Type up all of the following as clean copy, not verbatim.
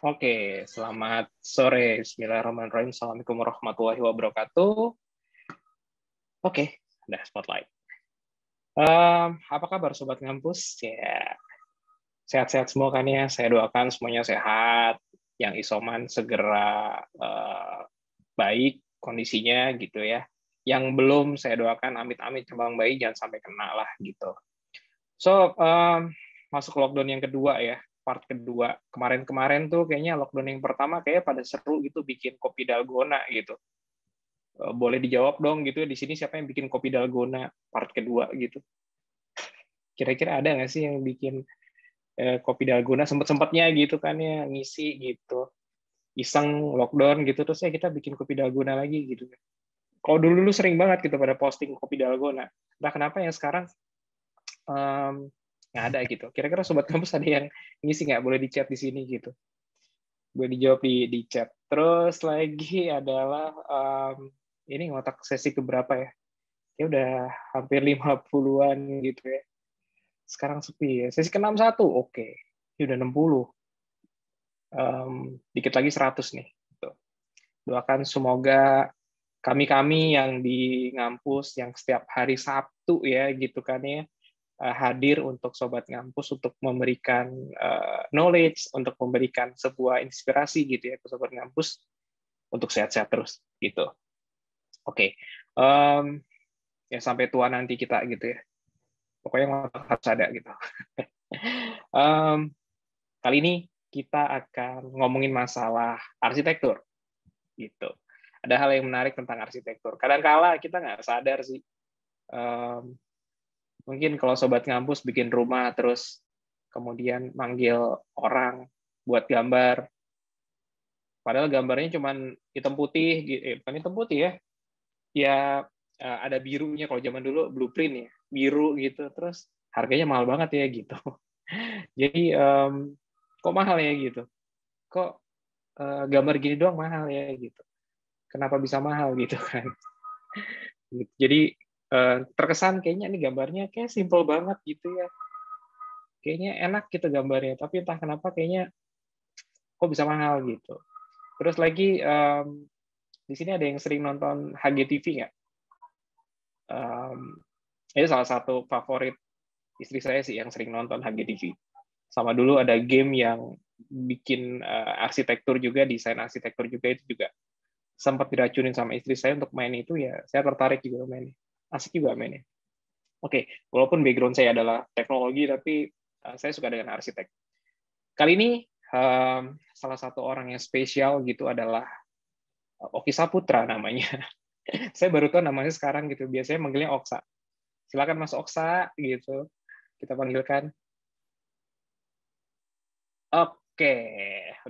Oke, selamat sore. Bismillahirrahmanirrahim. Assalamualaikum warahmatullahi wabarakatuh. Oke, udah spotlight. Apa kabar Sobat Ngampus? Ya, sehat-sehat semua kan ya? Saya doakan semuanya sehat. Yang isoman segera baik kondisinya gitu ya. Yang belum saya doakan amit-amit cabang bayi jangan sampai kena lah gitu. So, masuk lockdown yang kedua ya, part kedua. Kemarin-kemarin tuh kayaknya lockdown yang pertama kayak pada seru gitu bikin kopi dalgona gitu. Boleh dijawab dong gitu ya, di sini siapa yang bikin kopi dalgona part kedua gitu. Kira-kira ada nggak sih yang bikin kopi dalgona sempet-sempetnya gitu kan ya, ngisi gitu. Iseng lockdown gitu, terus ya kita bikin kopi dalgona lagi gitu. Kalau dulu-dulu sering banget gitu pada posting kopi dalgona. Nah kenapa yang sekarang nggak ada gitu. Kira-kira Sobat Kampus ada yang ngisi nggak? Boleh di chat di sini gitu. Boleh dijawab di chat. Terus lagi adalah, ini ngotak sesi keberapa ya? Ya udah hampir 50-an gitu ya. Sekarang sepi ya. Sesi ke-61, oke. Ini udah 60. Dikit lagi 100 nih. Gitu. Doakan semoga kami-kami yang di ngampus, yang setiap hari Sabtu ya gitu kan ya, hadir untuk Sobat Ngampus untuk memberikan knowledge, untuk memberikan sebuah inspirasi gitu ya ke Sobat Ngampus untuk sehat-sehat terus gitu. Oke, ya sampai tua nanti kita gitu ya. Pokoknya harus ada gitu. Kali ini kita akan ngomongin masalah arsitektur gitu. Ada hal yang menarik tentang arsitektur. Kadang-kala kita nggak sadar sih. Mungkin kalau Sobat Ngampus bikin rumah terus kemudian manggil orang buat gambar, padahal gambarnya cuma hitam putih, bukan hitam putih ya, ya ada birunya, kalau zaman dulu blueprint ya, biru gitu, terus harganya mahal banget ya gitu. Jadi kok mahal ya gitu, kok gambar gini doang mahal ya gitu, kenapa bisa mahal gitu kan. Jadi terkesan kayaknya ini gambarnya kayak simple banget gitu ya, kayaknya enak gitu gambarnya, tapi entah kenapa kayaknya kok bisa mahal gitu. Terus lagi di sini ada yang sering nonton HGTV nggak? Itu salah satu favorit istri saya sih yang sering nonton HGTV. Sama dulu ada game yang bikin arsitektur juga, desain arsitektur juga, itu juga sempat diracunin sama istri saya untuk main itu, ya saya tertarik juga mainnya. Asik juga mainnya. Oke, walaupun background saya adalah teknologi, tapi saya suka dengan arsitek. Kali ini salah satu orang yang spesial gitu adalah Oki Saputra namanya. Saya baru tahu namanya sekarang gitu. Biasanya manggilnya Oksa. Silakan Mas Oksa gitu. Kita panggilkan. Oke,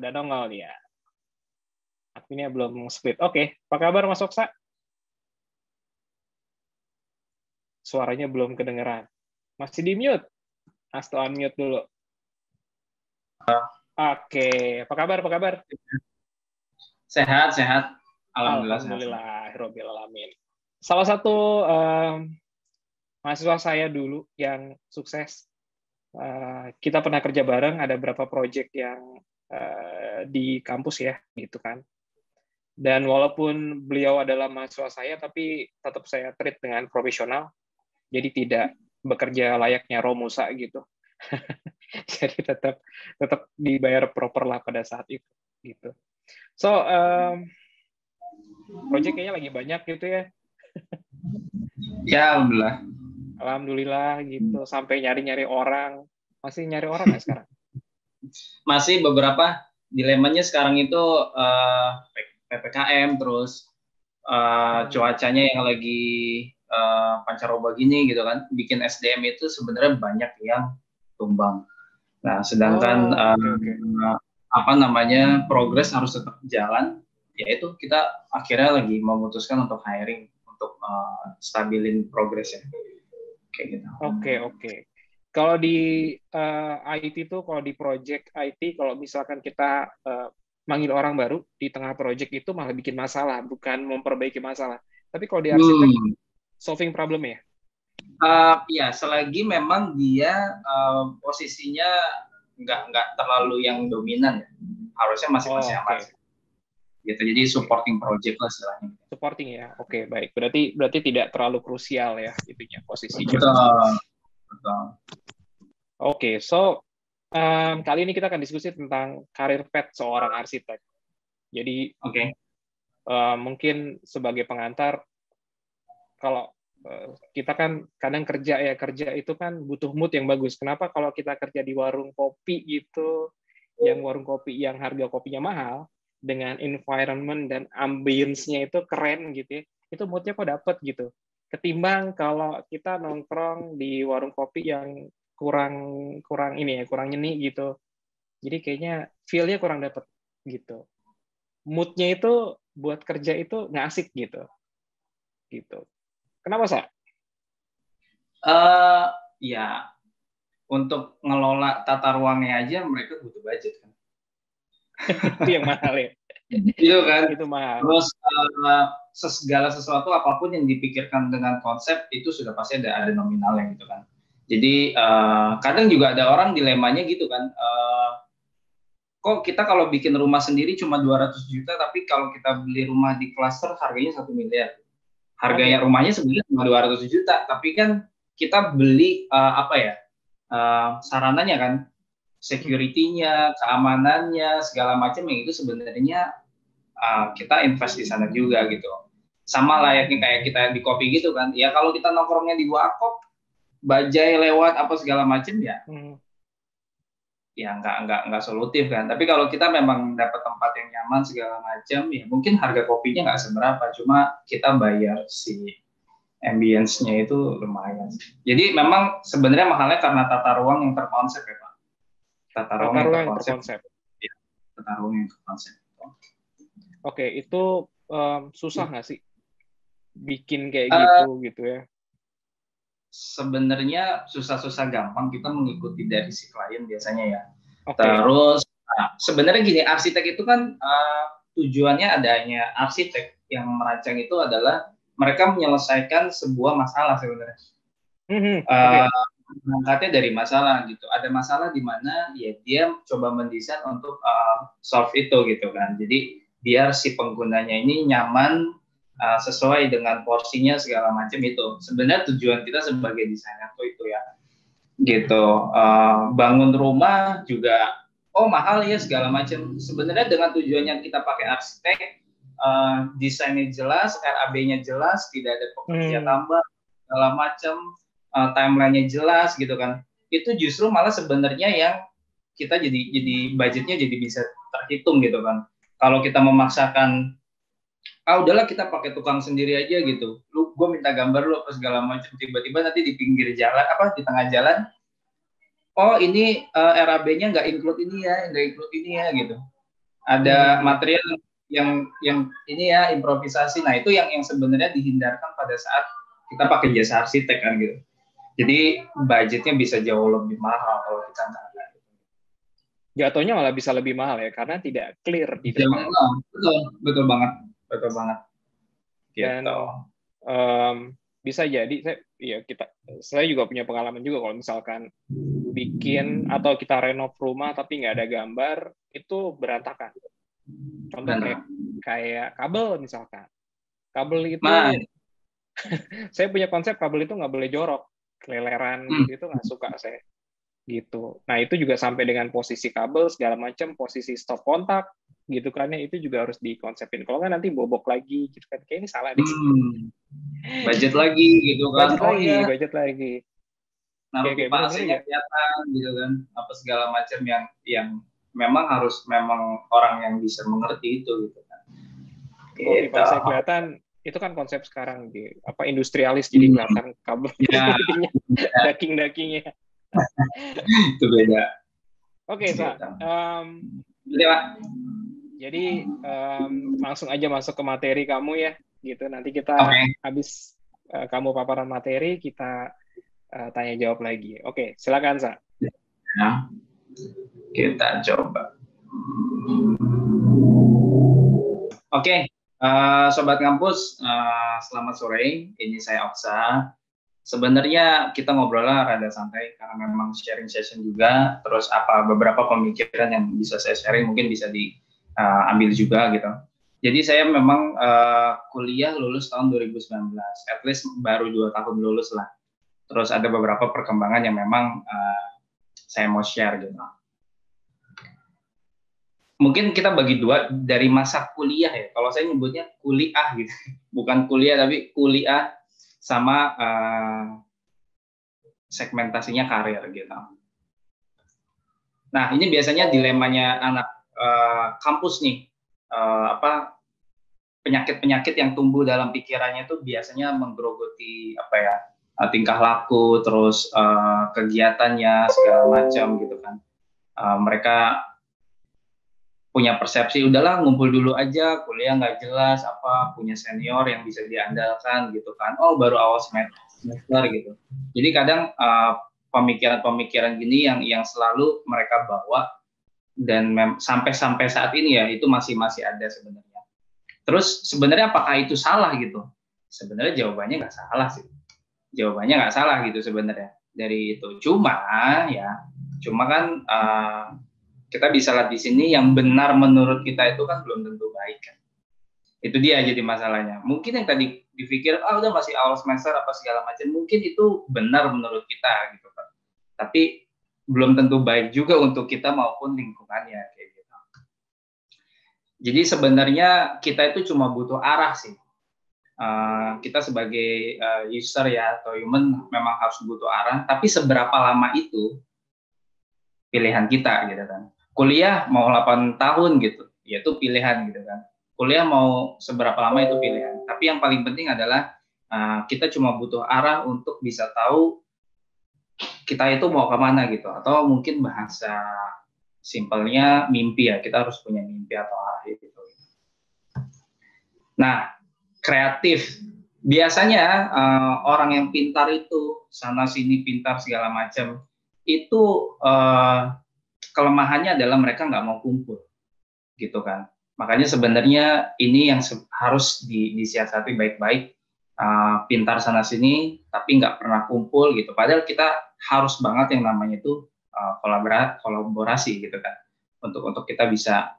udah nongol dia. Adminnya belum split. Oke, apa kabar Mas Oksa? Suaranya belum kedengeran. Masih di mute. Asto unmute dulu. Oke, apa kabar? Apa kabar? Sehat, sehat. Alhamdulillah sehat. Alhamdulillahirobbilalamin. Salah satu mahasiswa saya dulu yang sukses. Kita pernah kerja bareng, ada beberapa project yang di kampus ya, gitu kan. Dan walaupun beliau adalah mahasiswa saya, tapi tetap saya treat dengan profesional. Jadi tidak bekerja layaknya Romusa gitu. Jadi tetap dibayar proper lah pada saat itu gitu. So project kayaknya lagi banyak gitu ya. Ya, alhamdulillah. Alhamdulillah gitu, sampai nyari-nyari orang. Masih nyari orang nggak sekarang? Masih beberapa dilemanya sekarang itu PPKM, terus cuacanya yang lagi pancaroba gini gitu kan, bikin SDM itu sebenarnya banyak yang tumbang. Nah, sedangkan apa namanya, progres harus tetap jalan, yaitu kita akhirnya lagi memutuskan untuk hiring untuk stabilin progresnya kayak gitu. Oke. Kalau di IT tuh, kalau di project IT, kalau misalkan kita manggil orang baru di tengah project itu malah bikin masalah, bukan memperbaiki masalah. Tapi kalau di arsitek, solving problem ya? Ya, selagi memang dia posisinya nggak terlalu yang dominan ya. Harusnya masih aman. Oke. Gitu. Jadi supporting project lah istilahnya. Supporting ya. Oke, baik. Berarti tidak terlalu krusial ya itunya posisinya. Betul. Oke, kali ini kita akan diskusi tentang karir path seorang arsitek. Jadi mungkin sebagai pengantar, kalau kita kan kadang kerja itu kan butuh mood yang bagus. Kenapa kalau kita kerja di warung kopi gitu, yang warung kopi yang harga kopinya mahal, dengan environment dan ambience-nya itu keren gitu ya, itu moodnya kok dapet gitu. Ketimbang kalau kita nongkrong di warung kopi yang kurang nyeni gitu. Jadi kayaknya feel-nya kurang dapet gitu. Mood-nya itu buat kerja itu nggak asik gitu. Kenapa, Sa? Ya, untuk ngelola tata ruangnya aja mereka butuh budget kan. Itu yang mahal ya. Itu kan. Itu mahal. Terus segala sesuatu apapun yang dipikirkan dengan konsep itu sudah pasti ada nominalnya gitu kan. Jadi kadang juga ada orang dilemanya gitu kan. Kok kita kalau bikin rumah sendiri cuma 200 juta, tapi kalau kita beli rumah di klaster harganya 1 miliar. Harganya rumahnya sebenarnya cuma 200 juta, tapi kan kita beli sarananya kan, security-nya, keamanannya, segala macam yang itu sebenarnya kita invest di sana juga gitu. Sama layaknya kayak kita di kopi gitu kan. Ya kalau kita nongkrongnya di warkop, bajai lewat apa segala macam ya. Ya nggak solutif kan. Tapi kalau kita memang dapat tempat yang nyaman segala macam, ya mungkin harga kopinya nggak seberapa, cuma kita bayar si ambience-nya itu lumayan. Jadi memang sebenarnya mahalnya karena tata ruang yang terkonsep ya Pak. Tata ruang yang terkonsep. Ya, tata ruang yang terkonsep. Oke, itu susah nggak sih bikin kayak gitu ya? Sebenarnya susah-susah gampang, kita mengikuti dari si klien biasanya ya. Terus sebenarnya gini, arsitek itu kan tujuannya adanya arsitek yang merancang itu adalah mereka menyelesaikan sebuah masalah sebenarnya. Berangkatnya dari masalah gitu. Ada masalah di mana ya dia coba mendesain untuk solve itu gitu kan. Jadi biar si penggunanya ini nyaman, sesuai dengan porsinya segala macam itu. Sebenarnya tujuan kita sebagai desainer tuh itu ya, gitu. Bangun rumah juga, mahal ya segala macam. Sebenarnya dengan tujuannya kita pakai arsitek, desainnya jelas, RAB-nya jelas, tidak ada pekerja tambah segala macam, timeline-nya jelas gitu kan. Itu justru malah sebenarnya yang kita jadi budgetnya jadi bisa terhitung gitu kan. Kalau kita memaksakan udahlah kita pakai tukang sendiri aja gitu. Gue minta gambar lu apa segala macam, tiba-tiba nanti di pinggir jalan di tengah jalan, ini RAB-nya nggak include ini ya gitu. Ada material yang ini ya improvisasi. Nah itu yang sebenarnya dihindarkan pada saat kita pakai jasa arsitek kan gitu. Jadi budgetnya bisa jauh lebih mahal kalau kita nggak ada. Jatuhnya malah bisa lebih mahal ya karena tidak clear di depan. Betul banget. Dan bisa jadi saya juga punya pengalaman juga kalau misalkan bikin atau kita renov rumah tapi nggak ada gambar itu berantakan. Contoh kayak kabel misalkan. Kabel itu saya punya konsep kabel itu nggak boleh jorok, keleleran gitu itu nggak suka saya. Gitu. Nah itu juga sampai dengan posisi kabel segala macam, posisi stop kontak gitu kan ya, itu juga harus dikonsepin. Kalau nggak nanti bobok lagi gitu kan, kayak ini salah deh. Budget lagi gitu kan. Budget lagi. Naruh pipa AC-nya kelihatan gitu kan, apa segala macam yang memang harus orang yang bisa mengerti itu gitu kan. Kalau pipa AC kelihatan itu kan konsep sekarang di industrialis jadi kelihatan kabel daging-dagingnya. Itu beda. Oke, Sa. Jadi langsung aja masuk ke materi kamu ya, gitu. Nanti kita habis kamu paparan materi, kita tanya jawab lagi. Oke, silakan, Sa. Ya, kita coba. Oke, Sobat Kampus, selamat sore. Ini saya Oksa. Sebenarnya kita ngobrolnya rada santai karena memang sharing session juga, terus beberapa pemikiran yang bisa saya sharing mungkin bisa diambil juga gitu. Jadi saya memang kuliah lulus tahun 2019, at least baru 2 tahun lulus lah. Terus ada beberapa perkembangan yang memang saya mau share gitu. Mungkin kita bagi dua dari masa kuliah ya. Kalau saya nyebutnya kuliah gitu, bukan kuliah tapi kuliah sama segmentasinya karir gitu. Nah ini biasanya dilemanya anak kampus nih, penyakit-penyakit yang tumbuh dalam pikirannya itu biasanya menggerogoti tingkah laku, terus kegiatannya segala macam gitu kan. Mereka punya persepsi udahlah ngumpul dulu aja, kuliah nggak jelas, punya senior yang bisa diandalkan gitu kan. Oh baru awal semester gitu. Jadi kadang pemikiran-pemikiran gini yang selalu mereka bawa dan sampai saat ini ya itu masih ada sebenarnya. Terus sebenarnya apakah itu salah gitu? Sebenarnya jawabannya nggak salah sih. Jawabannya nggak salah gitu sebenarnya dari itu. Cuma kan kita bisa lihat di sini yang benar menurut kita itu kan belum tentu baik kan. Itu dia jadi masalahnya. Mungkin yang tadi dipikir udah masih awal semester apa segala macam, mungkin itu benar menurut kita gitu kan. Tapi belum tentu baik juga untuk kita maupun lingkungannya kayak gitu. Jadi sebenarnya kita itu cuma butuh arah sih. Kita sebagai user ya atau human memang harus butuh arah, tapi seberapa lama itu pilihan kita gitu kan. Kuliah mau 8 tahun gitu, ya itu pilihan gitu kan. Kuliah mau seberapa lama itu pilihan. Tapi yang paling penting adalah kita cuma butuh arah untuk bisa tahu kita itu mau kemana gitu. Atau mungkin bahasa simpelnya mimpi ya, kita harus punya mimpi atau arah gitu. Nah, kreatif. Biasanya orang yang pintar itu, sana sini pintar segala macam, itu kelemahannya adalah mereka nggak mau kumpul, gitu kan. Makanya sebenarnya ini yang harus disiasati baik-baik, pintar sana sini, tapi nggak pernah kumpul gitu. Padahal kita harus banget yang namanya itu kolaborasi gitu kan, untuk kita bisa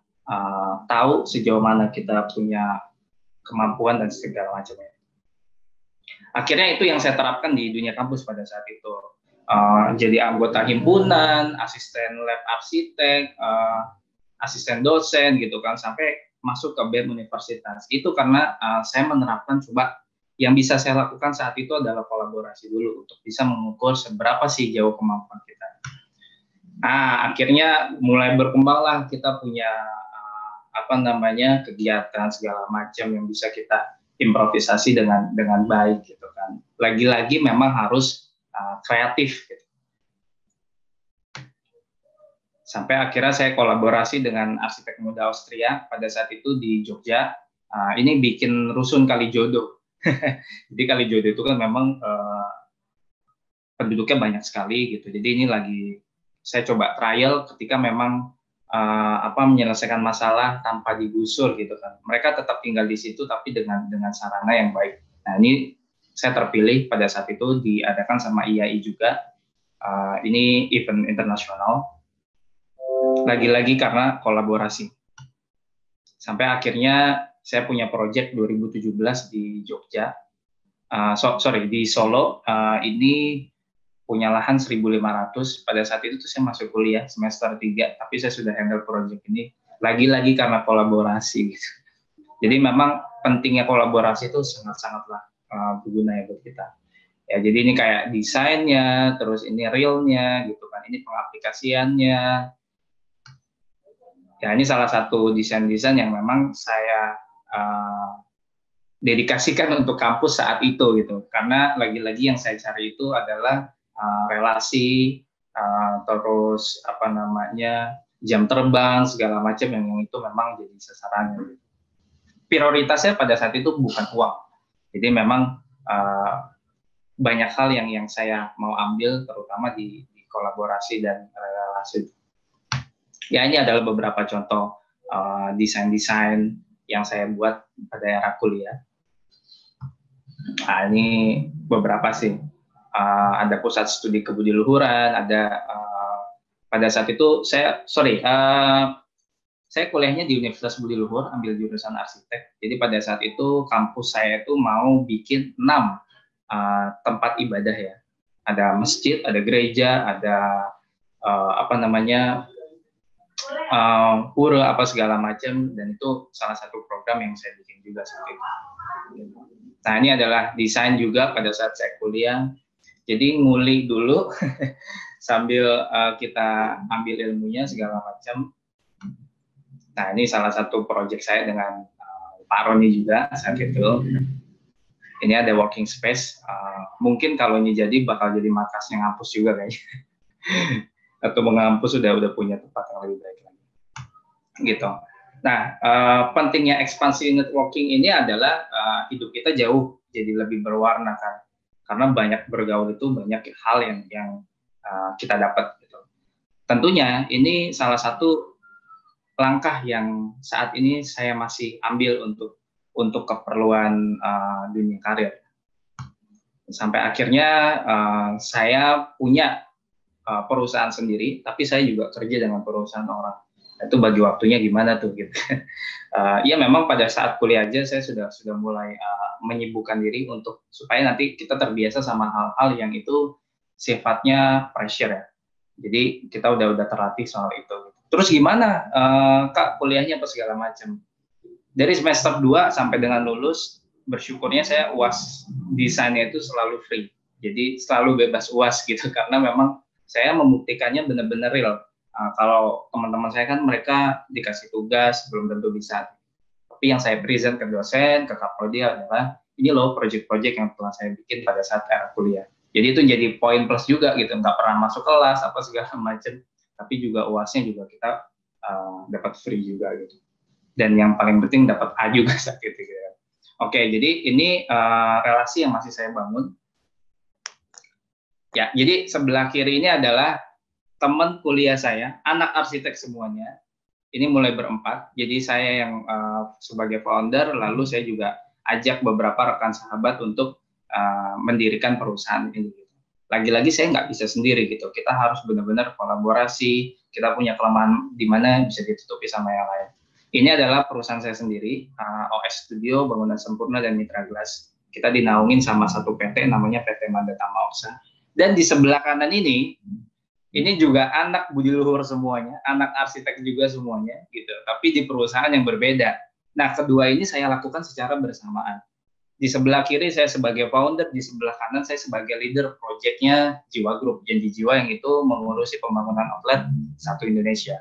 tahu sejauh mana kita punya kemampuan dan segala macamnya. Akhirnya itu yang saya terapkan di dunia kampus pada saat itu. Jadi anggota himpunan, asisten lab arsitek, asisten dosen gitu kan, sampai masuk ke BEM universitas. Itu karena saya menerapkan coba yang bisa saya lakukan saat itu adalah kolaborasi dulu untuk bisa mengukur seberapa sih jauh kemampuan kita. Nah, akhirnya mulai berkembanglah kita punya kegiatan segala macam yang bisa kita improvisasi dengan baik gitu kan. Lagi-lagi memang harus kreatif gitu. Sampai akhirnya saya kolaborasi dengan arsitek muda Austria pada saat itu di Jogja. Ini bikin rusun Kalijodo. Jadi Kalijodo itu kan memang penduduknya banyak sekali gitu. Jadi ini lagi saya coba trial ketika memang menyelesaikan masalah tanpa digusur gitu kan. Mereka tetap tinggal di situ tapi dengan sarana yang baik. Nah ini saya terpilih pada saat itu diadakan sama IAI juga. Ini event internasional. Lagi-lagi karena kolaborasi. Sampai akhirnya saya punya project 2017 di Jogja. Di Solo. Ini punya lahan 1.500. Pada saat itu tuh saya masuk kuliah semester 3, tapi saya sudah handle project ini lagi-lagi karena kolaborasi gitu. Jadi memang pentingnya kolaborasi itu sangat-sangatlah berguna ya buat kita. Ya, jadi ini kayak desainnya, terus ini realnya gitu kan, ini pengaplikasiannya. Ya ini salah satu desain-desain yang memang saya dedikasikan untuk kampus saat itu gitu. Karena lagi-lagi yang saya cari itu adalah relasi, terus jam terbang segala macam yang itu memang jadi sasarannya. Prioritasnya pada saat itu bukan uang, jadi memang banyak hal yang saya mau ambil, terutama di kolaborasi dan relasi. Ya ini adalah beberapa contoh desain-desain yang saya buat pada era kuliah. Nah ini beberapa sih. ada pusat studi kebudiluhuran, ada pada saat itu saya kuliahnya di Universitas Budi Luhur, ambil jurusan arsitek. Jadi pada saat itu kampus saya itu mau bikin 6 tempat ibadah ya. Ada masjid, ada gereja, ada pura apa segala macam, dan itu salah satu program yang saya bikin juga saat itu. Nah, ini adalah desain juga pada saat saya kuliah. Jadi ngulik dulu sambil kita ambil ilmunya segala macam. Nah, ini salah satu proyek saya dengan Pak Roni juga saat itu. Ini ada working space. Mungkin kalau ini jadi bakal jadi markasnya ngampus juga kayaknya. Atau mengampus sudah punya tempat yang lebih baik lagi. Gitu. Nah, pentingnya ekspansi networking ini adalah hidup kita jauh jadi lebih berwarna kan. Karena banyak bergaul itu banyak hal yang kita dapat gitu. Tentunya ini salah satu langkah yang saat ini saya masih ambil untuk keperluan dunia karir. Sampai akhirnya saya punya perusahaan sendiri, tapi saya juga kerja dengan perusahaan orang. Itu bagi waktunya gimana tuh gitu. Ya memang pada saat kuliah aja saya sudah mulai menyibukkan diri untuk supaya nanti kita terbiasa sama hal-hal yang itu sifatnya pressure ya. Jadi kita udah terlatih soal itu. Terus gimana Kak kuliahnya apa segala macam. Dari semester 2 sampai dengan lulus, bersyukurnya saya UAS desainnya itu selalu free. Jadi selalu bebas UAS gitu karena memang saya membuktikannya benar-benar real. Kalau teman-teman saya kan mereka dikasih tugas belum tentu bisa. Tapi yang saya present ke dosen, ke Kaprodi adalah ini loh project-project yang telah saya bikin pada saat era kuliah. Jadi itu jadi poin plus juga gitu, nggak pernah masuk kelas apa segala macam. Tapi juga UASnya juga kita dapat free juga gitu. Dan yang paling penting dapat A juga saat itu. Gitu. Oke, jadi ini relasi yang masih saya bangun. Ya, jadi sebelah kiri ini adalah teman kuliah saya, anak arsitek semuanya. Ini mulai berempat. Jadi saya yang sebagai founder, lalu saya juga ajak beberapa rekan sahabat untuk mendirikan perusahaan ini. Lagi-lagi saya nggak bisa sendiri gitu. Kita harus benar-benar kolaborasi. Kita punya kelemahan di mana bisa ditutupi sama yang lain. Ini adalah perusahaan saya sendiri, OS Studio, Bangunan Sempurna, dan Mitra Glass. Kita dinaungin sama satu PT, namanya PT Mandatama Oksa. Dan di sebelah kanan ini juga anak budi luhur semuanya, anak arsitek juga semuanya, gitu. Tapi di perusahaan yang berbeda. Nah, kedua ini saya lakukan secara bersamaan. Di sebelah kiri saya sebagai founder, di sebelah kanan saya sebagai leader proyeknya Jiwa Group, Janji Jiwa yang itu mengurusi pembangunan outlet satu Indonesia.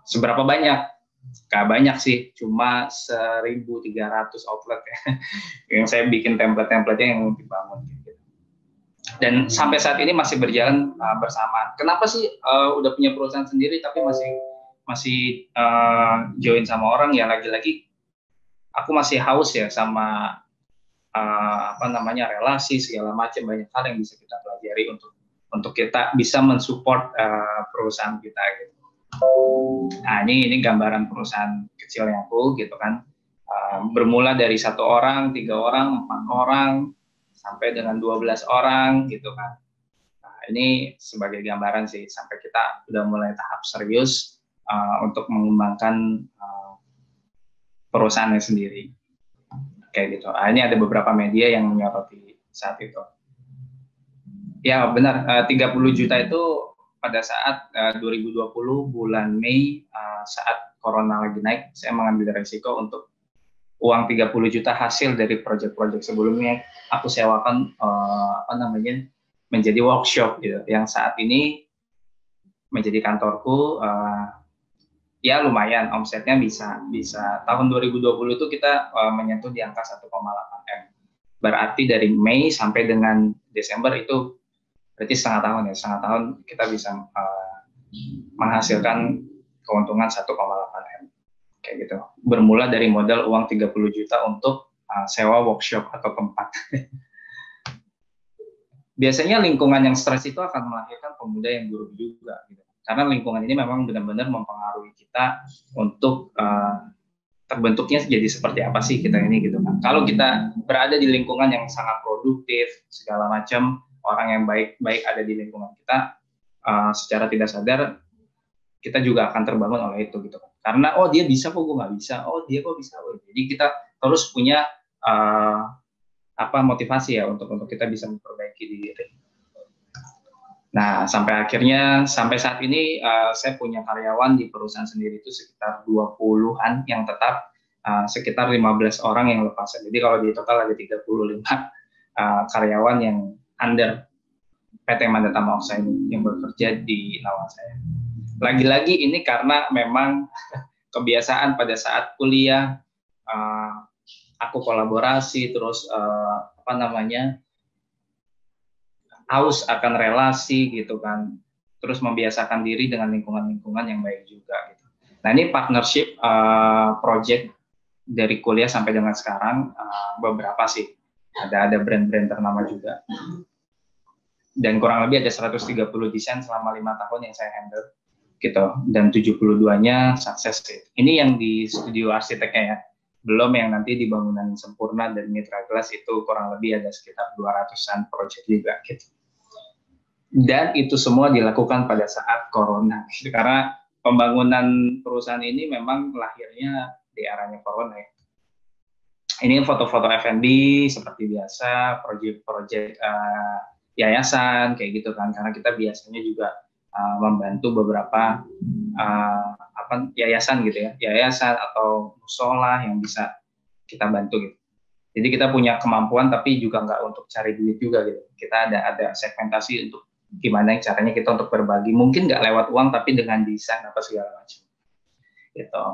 Seberapa banyak? Gak banyak sih, cuma 1.300 outlet ya, yang saya bikin template-templatenya yang dibangun. Gitu. Dan sampai saat ini masih berjalan bersamaan. Kenapa sih udah punya perusahaan sendiri tapi masih join sama orang ya, lagi-lagi aku masih haus ya sama relasi segala macam, banyak hal yang bisa kita pelajari untuk kita bisa mensupport perusahaan kita gitu. Nah, ini gambaran perusahaan kecilnya aku gitu kan. Bermula dari 1 orang, 3 orang, 4 orang sampai dengan 12 orang gitu kan. Nah, ini sebagai gambaran sih sampai kita udah mulai tahap serius untuk mengembangkan perusahaannya sendiri. Kayak gitu. Ini ada beberapa media yang menyoroti saat itu. Ya benar, 30 juta itu pada saat 2020 bulan Mei saat corona lagi naik, saya mengambil resiko untuk uang 30 juta hasil dari proyek-proyek sebelumnya aku sewakan menjadi workshop gitu. Yang saat ini menjadi kantorku. Ya lumayan, omsetnya bisa tahun 2020 itu kita menyentuh di angka 1,8 M. Berarti dari Mei sampai dengan Desember itu berarti setengah tahun kita bisa menghasilkan keuntungan 1,8 M. Kayak gitu. Bermula dari modal uang 30 juta untuk sewa workshop atau tempat. Biasanya lingkungan yang stres itu akan melahirkan pemuda yang buruk juga gitu. Karena lingkungan ini memang benar-benar mempengaruhi kita untuk terbentuknya jadi seperti apa sih kita ini gitu kan. Kalau kita berada di lingkungan yang sangat produktif segala macam, orang yang baik-baik ada di lingkungan kita, secara tidak sadar kita juga akan terbangun oleh itu gitu. Karena oh dia bisa kok gue nggak bisa, oh dia kok bisa. Jadi kita terus punya motivasi ya untuk kita bisa memperbaiki diri. Nah, sampai saat ini saya punya karyawan di perusahaan sendiri itu sekitar 20-an yang tetap, sekitar 15 orang yang lepas. Jadi kalau di total ada 35 karyawan yang under PT Mandatama Oxa ini yang bekerja di naungan saya. Lagi-lagi ini karena memang kebiasaan pada saat kuliah, aku kolaborasi terus haus akan relasi gitu kan, terus membiasakan diri dengan lingkungan-lingkungan yang baik juga gitu. Nah ini partnership project dari kuliah sampai dengan sekarang, beberapa sih, ada brand-brand ternama juga, dan kurang lebih ada 130 desain selama 5 tahun yang saya handle gitu, dan 72-nya sukses sih. Ini yang di studio arsiteknya ya, belum yang nanti di bangunan sempurna dan Mitra Glass itu kurang lebih ada sekitar 200-an project juga gitu. Dan itu semua dilakukan pada saat corona, karena pembangunan perusahaan ini memang lahirnya di eranya corona ya. Ini foto-foto F&B seperti biasa, proyek-proyek yayasan kayak gitu kan, karena kita biasanya juga membantu beberapa yayasan gitu ya, yayasan atau musola yang bisa kita bantu gitu. Jadi kita punya kemampuan tapi juga nggak untuk cari duit juga gitu. Kita ada segmentasi untuk gimana caranya kita untuk berbagi, mungkin nggak lewat uang tapi dengan desain apa segala macam gitu.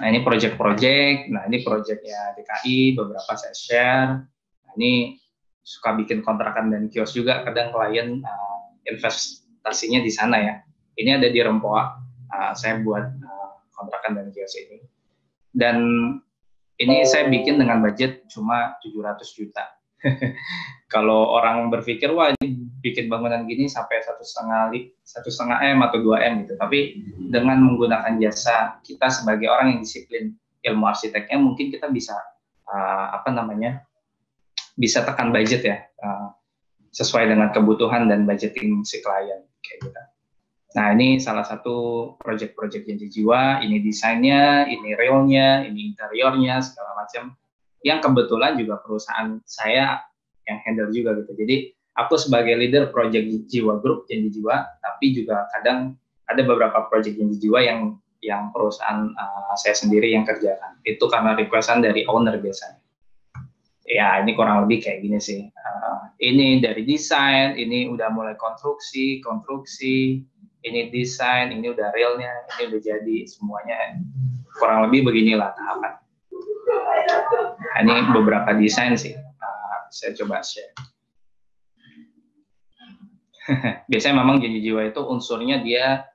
Nah ini project-project, nah ini projectnya DKI beberapa saya share. Nah ini suka bikin kontrakan dan kios juga, kadang klien investasinya di sana ya. Ini ada di Rempoa, saya buat kontrakan dan kios ini, dan ini saya bikin dengan budget cuma 700 juta. Kalau orang berpikir wah ini bikin bangunan gini sampai 1,5 M atau 2 M gitu, tapi dengan menggunakan jasa kita sebagai orang yang disiplin ilmu arsiteknya, mungkin kita bisa bisa tekan budget ya, sesuai dengan kebutuhan dan budgeting si klien kayak gitu. Nah ini salah satu project-project Janji Jiwa, ini desainnya, ini realnya, ini interiornya segala macam, yang kebetulan juga perusahaan saya yang handle juga gitu. Jadi aku sebagai leader project Jiwa Group Janji Jiwa, tapi juga kadang ada beberapa project Janji Jiwa yang perusahaan saya sendiri yang kerjakan. Itu karena requestan dari owner biasanya. Ya ini kurang lebih kayak gini sih. Ini dari desain, ini udah mulai konstruksi, ini desain, ini udah realnya, ini udah jadi semuanya. Kurang lebih beginilah tahapan. Nah, ini beberapa desain sih, saya coba share. Biasanya memang Janji Jiwa itu unsurnya dia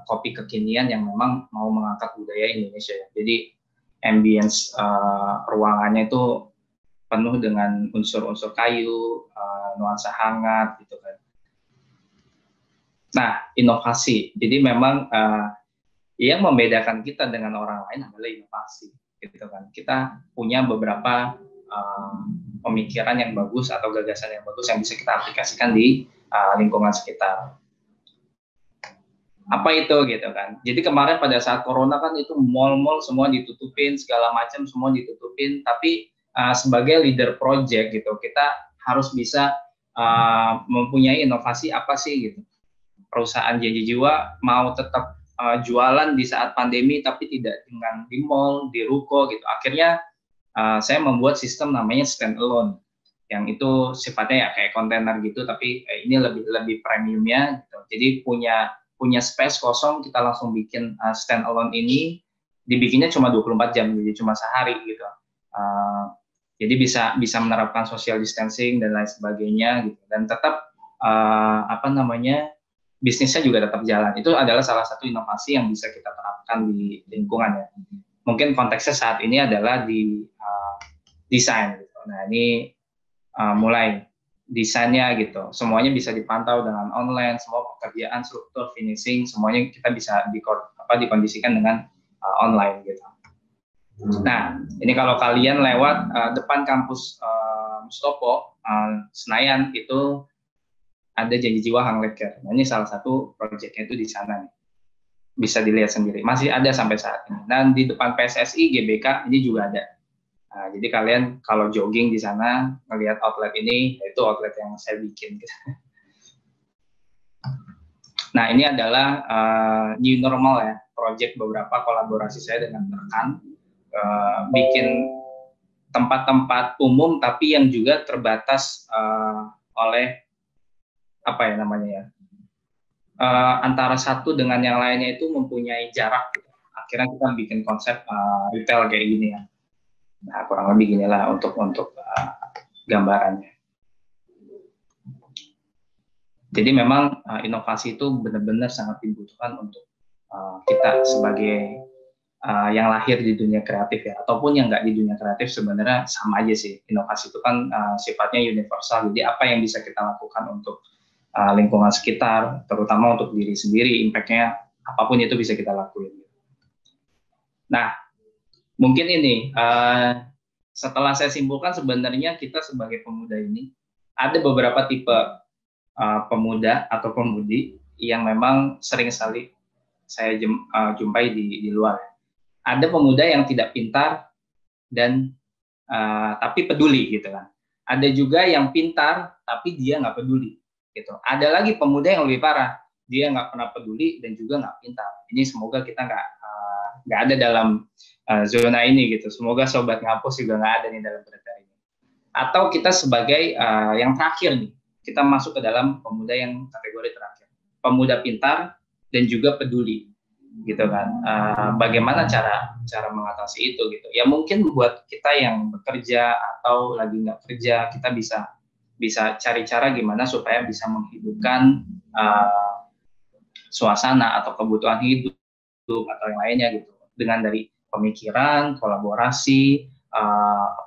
kopi kekinian yang memang mau mengangkat budaya Indonesia ya. Jadi ambience ruangannya itu penuh dengan unsur-unsur kayu, nuansa hangat gitu kan. Nah, inovasi. Jadi memang yang membedakan kita dengan orang lain adalah inovasi gitu kan. Kita punya beberapa pemikiran yang bagus atau gagasan yang bagus yang bisa kita aplikasikan di lingkungan sekitar. Apa itu gitu kan. Jadi kemarin pada saat corona kan itu mall-mall semua ditutupin, segala macam semua ditutupin, tapi sebagai leader project gitu, kita harus bisa mempunyai inovasi apa sih gitu. Perusahaan Janji Jiwa mau tetap jualan di saat pandemi tapi tidak dengan di mall, di ruko gitu. Akhirnya saya membuat sistem namanya stand alone, yang itu sifatnya ya kayak kontainer gitu, tapi ini lebih premiumnya gitu. Jadi punya space kosong, kita langsung bikin stand alone ini, dibikinnya cuma 24 jam, jadi cuma sehari gitu. Jadi bisa menerapkan social distancing dan lain sebagainya gitu, dan tetap bisnisnya juga tetap jalan. Itu adalah salah satu inovasi yang bisa kita terapkan di lingkungan ya. Mungkin konteksnya saat ini adalah di desain gitu. Nah ini mulai desainnya gitu, semuanya bisa dipantau dengan online, semua pekerjaan, struktur, finishing, semuanya kita bisa dikondisikan dengan online gitu. Nah, ini kalau kalian lewat depan kampus Mustopo, Senayan itu ada Janji Jiwa Hangleker. Nah, ini salah satu proyeknya itu di sana nih. Bisa dilihat sendiri. Masih ada sampai saat ini. Dan di depan PSSI GBK ini juga ada. Nah, jadi kalian kalau jogging di sana melihat outlet ini, itu outlet yang saya bikin. Nah, ini adalah new normal ya, project beberapa kolaborasi saya dengan rekan, bikin tempat-tempat umum tapi yang juga terbatas oleh apa ya namanya ya, antara satu dengan yang lainnya itu mempunyai jarak. Gitu. Akhirnya kita bikin konsep retail kayak gini ya. Nah, kurang lebih ginilah untuk gambarannya. Jadi memang inovasi itu benar-benar sangat dibutuhkan untuk kita sebagai yang lahir di dunia kreatif ya, ataupun yang nggak di dunia kreatif sebenarnya sama aja sih. Inovasi itu kan sifatnya universal. Jadi apa yang bisa kita lakukan untuk lingkungan sekitar, terutama untuk diri sendiri, impact-nya apapun itu bisa kita lakuin. Nah, mungkin ini setelah saya simpulkan sebenarnya kita sebagai pemuda ini ada beberapa tipe pemuda atau pemudi yang memang sering sekali saya jumpai di luar. Ada pemuda yang tidak pintar dan tapi peduli gitu kan. Ada juga yang pintar tapi dia nggak peduli gitu. Ada lagi pemuda yang lebih parah, dia nggak pernah peduli dan juga nggak pintar. Ini semoga kita nggak ada dalam zona ini gitu. Semoga sobat ngampus juga nggak ada nih dalam kriteria ini. Atau kita sebagai yang terakhir nih, kita masuk ke dalam pemuda yang kategori terakhir, pemuda pintar dan juga peduli, gitu kan. Bagaimana cara mengatasi itu gitu? Ya mungkin buat kita yang bekerja atau lagi nggak kerja, kita bisa cari cara gimana supaya bisa menghidupkan suasana atau kebutuhan hidup atau yang lainnya gitu, dengan dari pemikiran, kolaborasi,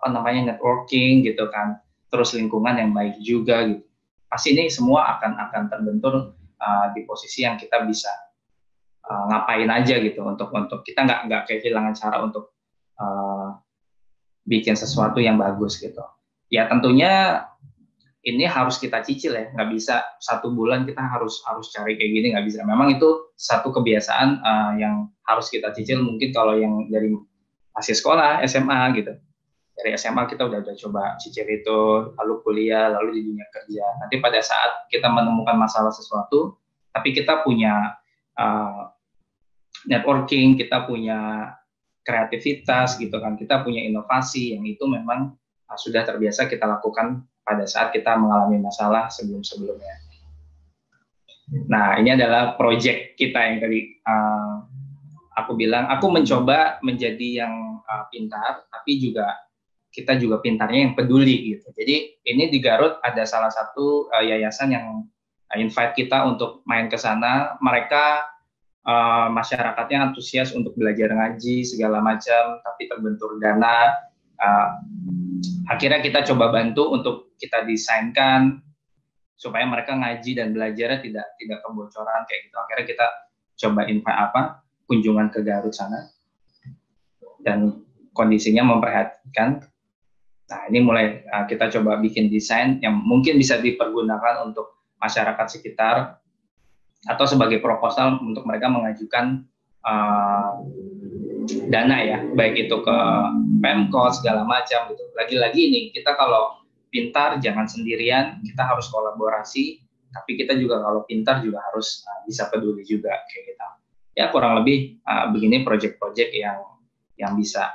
networking gitu kan, terus lingkungan yang baik juga gitu. Pasti ini semua akan terbentur di posisi yang kita bisa ngapain aja gitu untuk kita nggak kehilangan cara untuk bikin sesuatu yang bagus gitu. Ya tentunya ini harus kita cicil ya, nggak bisa 1 bulan kita harus cari kayak gini, nggak bisa. Memang itu satu kebiasaan yang harus kita cicil. Mungkin kalau yang dari masih sekolah SMA gitu, dari SMA kita udah coba cicil itu, lalu kuliah, lalu di dunia kerja. Nanti pada saat kita menemukan masalah sesuatu, tapi kita punya networking, kita punya kreativitas gitu kan, kita punya inovasi yang itu memang sudah terbiasa kita lakukan pada saat kita mengalami masalah sebelum-sebelumnya. Nah, ini adalah proyek kita yang tadi aku bilang, aku mencoba menjadi yang pintar, tapi kita juga pintarnya yang peduli gitu. Jadi ini di Garut ada salah satu yayasan yang invite kita untuk main ke sana. Mereka masyarakatnya antusias untuk belajar ngaji segala macam, tapi terbentur dana. Akhirnya kita coba bantu untuk kita desainkan supaya mereka ngaji dan belajarnya tidak kebocoran kayak gitu. Akhirnya kita coba kunjungan ke Garut sana, dan kondisinya memprihatinkan. Nah, ini mulai kita coba bikin desain yang mungkin bisa dipergunakan untuk masyarakat sekitar atau sebagai proposal untuk mereka mengajukan dana ya, baik itu ke Pemkot segala macam gitu. Lagi-lagi ini kita kalau pintar jangan sendirian, kita harus kolaborasi, tapi kita juga kalau pintar juga harus bisa peduli juga kayak gitu. Ya kurang lebih begini proyek-proyek yang bisa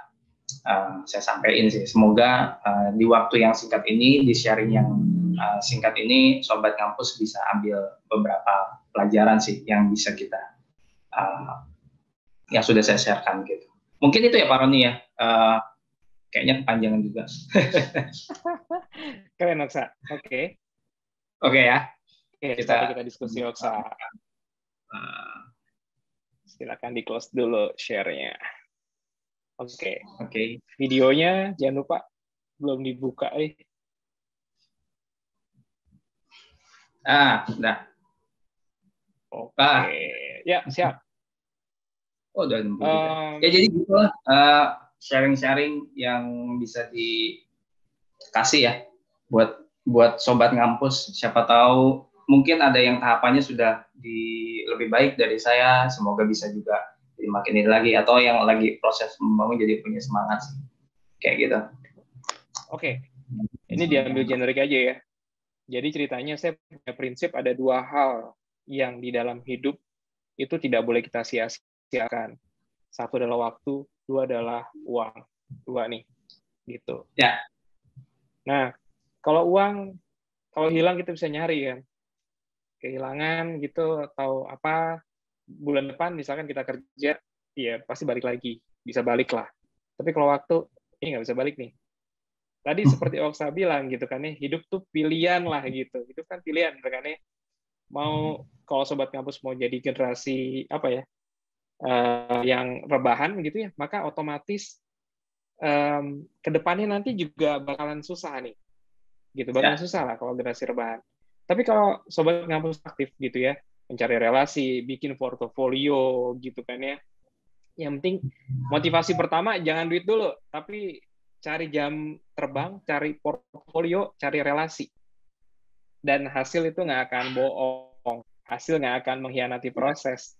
saya sampaikan sih. Semoga di waktu yang singkat ini, di sharing yang singkat ini, Sobat Kampus bisa ambil beberapa pelajaran sih yang bisa kita yang sudah saya sharekan gitu. Mungkin itu ya Pak Roni ya. Kayaknya kepanjangan juga. Keren Oksa. Oke. Oke ya. Oke, kita diskusi Oksa. Silakan di close dulu share-nya. Oke. Videonya jangan lupa belum dibuka Udah. Oke. Ya, siap. Oh, udah ya jadi gitu lah sharing-sharing yang bisa dikasih ya buat buat sobat ngampus, siapa tahu mungkin ada yang tahapannya sudah lebih baik dari saya, semoga bisa juga jadi makin ini lagi, atau yang lagi proses membangun jadi punya semangat sih. Kayak gitu. Oke. Ini diambil generik aja ya. Jadi ceritanya saya punya prinsip ada 2 hal yang di dalam hidup itu tidak boleh kita sia-siakan. 1 adalah waktu, 2 adalah uang. 2 nih, gitu. Ya. Nah, kalau hilang kita bisa nyari kan. Kehilangan gitu atau apa, bulan depan misalkan kita kerja, ya pasti balik lagi. Bisa balik lah. Tapi kalau waktu, ini nggak bisa balik nih. Tadi seperti Oksa bilang gitu kan ya, hidup tuh pilihan lah gitu. Hidup kan pilihan gitu kan ya. Mau kalau sobat kampus mau jadi generasi apa ya, yang rebahan gitu ya, maka otomatis kedepannya nanti juga bakalan susah nih, gitu. Bakalan susah lah kalau generasi rebahan. Tapi kalau sobat kampus aktif gitu ya, mencari relasi, bikin portofolio gitu kan ya. Yang penting motivasi pertama jangan duit dulu, tapi cari jam terbang, cari portofolio, cari relasi. Dan hasil itu nggak akan bohong. Hasil nggak akan mengkhianati proses.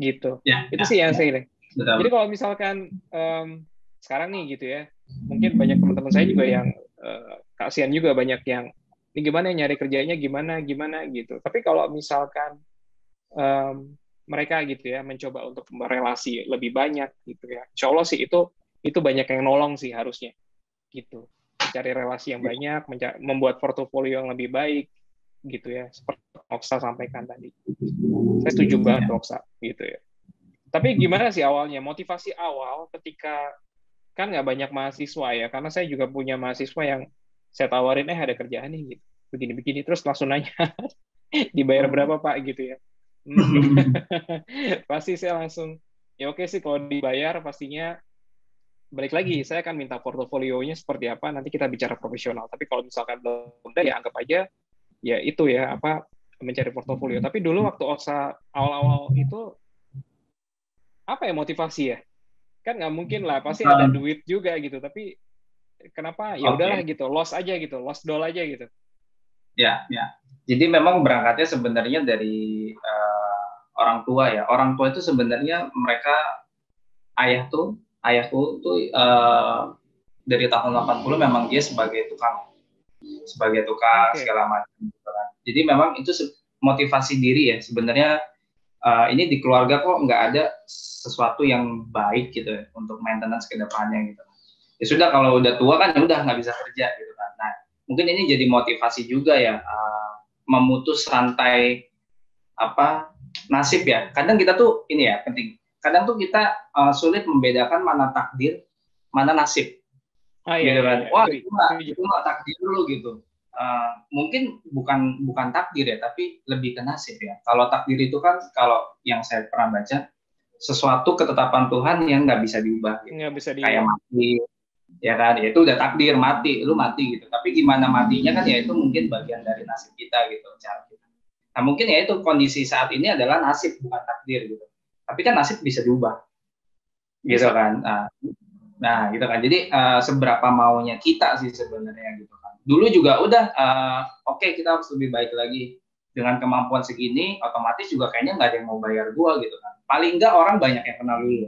Gitu. Itu sih yang saya ini. Jadi kalau misalkan sekarang nih gitu ya, mungkin banyak teman-teman saya juga yang kasihan juga banyak yang ini gimana nyari kerjanya gimana gitu. Tapi kalau misalkan mereka gitu ya mencoba untuk merelasi lebih banyak gitu ya, insya Allah sih itu banyak yang nolong sih harusnya gitu, mencari relasi yang banyak, membuat portofolio yang lebih baik gitu ya, seperti Oksa sampaikan tadi. Saya setuju banget Oksa gitu ya. Tapi gimana sih awalnya, motivasi awal ketika kan nggak banyak mahasiswa ya, karena saya juga punya mahasiswa yang saya tawarin ada kerjaan nih gitu, begini-begini, terus langsung nanya dibayar berapa Pak gitu ya. Pasti saya langsung ya oke sih kalau dibayar pastinya. Balik lagi, saya akan minta portofolionya seperti apa, nanti kita bicara profesional. Tapi kalau misalkan belum ada, ya anggap aja, ya itu ya, mencari portofolio. Tapi dulu waktu Oksa awal-awal itu, apa ya motivasi ya? Kan nggak mungkin lah, pasti ada duit juga gitu. Tapi kenapa? Ya udahlah gitu, lost aja gitu, lost doll aja gitu. Ya. Jadi memang berangkatnya sebenarnya dari orang tua ya. Orang tua itu sebenarnya mereka ayahku tuh dari tahun 80 memang dia sebagai tukang segala macam gitu kan. Jadi memang itu motivasi diri ya sebenarnya. Ini di keluarga kok nggak ada sesuatu yang baik gitu ya, untuk maintenance ke depannya gitu. Ya sudah kalau udah tua kan ya udah nggak bisa kerja gitu kan. Nah mungkin ini jadi motivasi juga ya, memutus rantai nasib ya. Kadang kita tuh ini ya penting. Kadang tuh kita sulit membedakan mana takdir, mana nasib. Gitu kan. Wah itu nggak takdir dulu gitu. Mungkin bukan takdir ya, tapi lebih ke nasib ya. Kalau takdir itu kan kalau yang saya pernah baca sesuatu ketetapan Tuhan yang nggak bisa diubah. Gitu. Nggak bisa kayak mati, ya kan? Ya itu udah takdir mati, lu mati gitu. Tapi gimana matinya kan ya itu mungkin bagian dari nasib kita gitu, cara kita. Nah mungkin ya itu kondisi saat ini adalah nasib bukan takdir gitu. Tapi kan nasib bisa diubah, gitu kan? Nah gitu kan. Jadi seberapa maunya kita sih sebenarnya gitu kan. Dulu juga udah oke, kita harus lebih baik lagi dengan kemampuan segini, otomatis juga kayaknya nggak ada yang mau bayar gua gitu kan. Paling nggak orang banyak yang kenal dulu.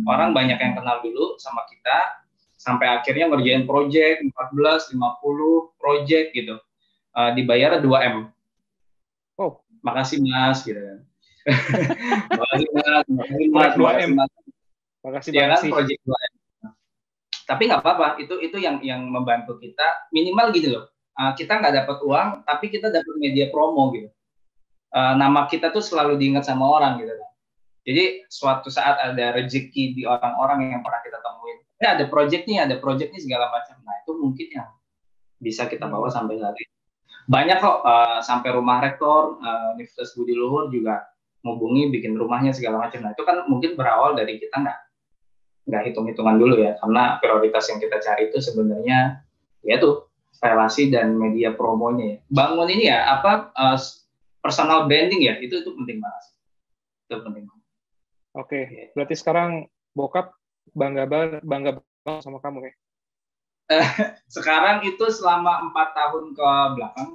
Orang banyak yang kenal dulu sama kita sampai akhirnya ngerjain project 14, 50 project gitu. Dibayar 2M. Oh, makasih Mas gitu kan. Makasih Mas, makasih Mas. Makasih ya kan project 2M. Tapi nggak apa-apa, itu yang membantu kita minimal gitu loh. Kita nggak dapat uang, tapi kita dapat media promo gitu. Nama kita tuh selalu diingat sama orang gitu kan. Jadi suatu saat ada rezeki di orang-orang yang pernah kita temuin. Ada project nih segala macam. Nah itu mungkin yang bisa kita bawa sampai hari. Banyak kok sampai rumah rektor Universitas Budi Luhur juga menghubungi bikin rumahnya segala macam. Nah itu kan mungkin berawal dari kita nggak hitung-hitungan dulu ya, karena prioritas yang kita cari itu sebenarnya yaitu relasi dan media promonya ya. Bangun ini ya personal branding ya, itu penting banget. Itu penting banget. Oke, berarti sekarang bokap bangga banget sama kamu ya? sekarang itu selama 4 tahun ke belakang,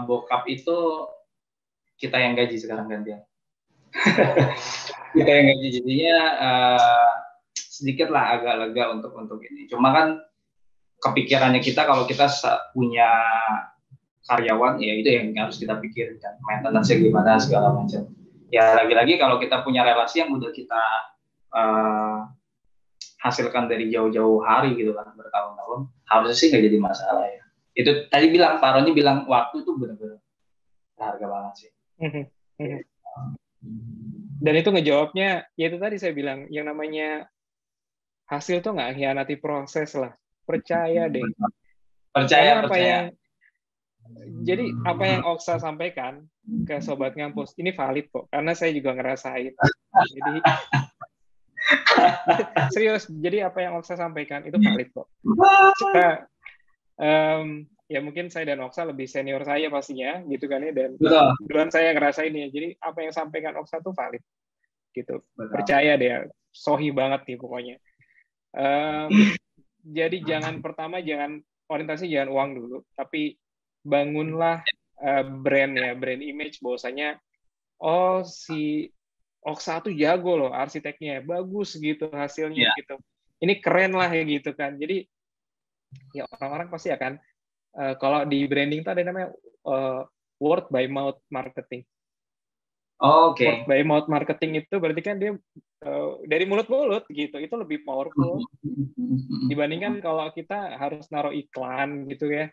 bokap itu kita yang gaji sekarang gantian. Kita yang gaji, jadinya sedikit lah agak lega untuk ini. Cuma kan kepikirannya kita kalau kita punya karyawan, ya itu yang harus kita pikirkan, maintenance-nya gimana segala macam. Ya lagi-lagi kalau kita punya relasi yang udah kita hasilkan dari jauh-jauh hari gitu kan, bertahun-tahun, harusnya sih nggak jadi masalah ya. Itu tadi bilang, Pak Roni bilang waktu itu benar-benar harga banget sih. Dan itu ngejawabnya, ya itu tadi saya bilang, yang namanya hasil tuh nggak hianati proses lah. Percaya deh. Percaya. Jadi apa yang Oksa sampaikan ke Sobat Ngampus, ini valid kok, karena saya juga ngerasain. Jadi serius, jadi apa yang Oksa sampaikan itu valid kok. Ya mungkin saya dan Oksa lebih senior saya pastinya, gitu kan ya, dan duluan saya ngerasain ya. Jadi apa yang sampaikan Oksa tuh valid, gitu. Betul. Percaya deh, sohi banget nih pokoknya. Jadi jangan orientasi jangan uang dulu, tapi bangunlah brand image, bahwasanya si Oksa tuh jago loh, arsiteknya bagus gitu hasilnya gitu. Ini keren lah ya gitu kan. Jadi ya orang-orang pasti akan kalau di branding tuh ada namanya word by mouth marketing. Word by mouth marketing itu berarti kan dia dari mulut-mulut gitu. Itu lebih powerful dibandingkan kalau kita harus naruh iklan gitu ya.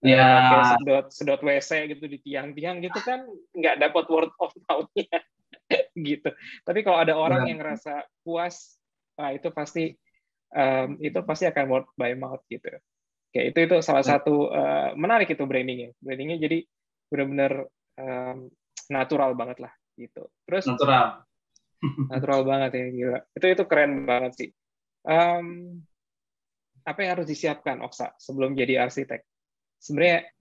Kayak sedot WC gitu di tiang-tiang gitu kan nggak dapat word of mouth-nya gitu. Tapi kalau ada orang yang ngerasa puas, itu pasti akan word by mouth gitu. Oke, itu salah satu menarik itu brandingnya. Brandingnya jadi benar-benar natural banget lah gitu. Terus natural banget ya, gila. Itu keren banget sih. Apa yang harus disiapkan Oksa sebelum jadi arsitek? Sebenarnya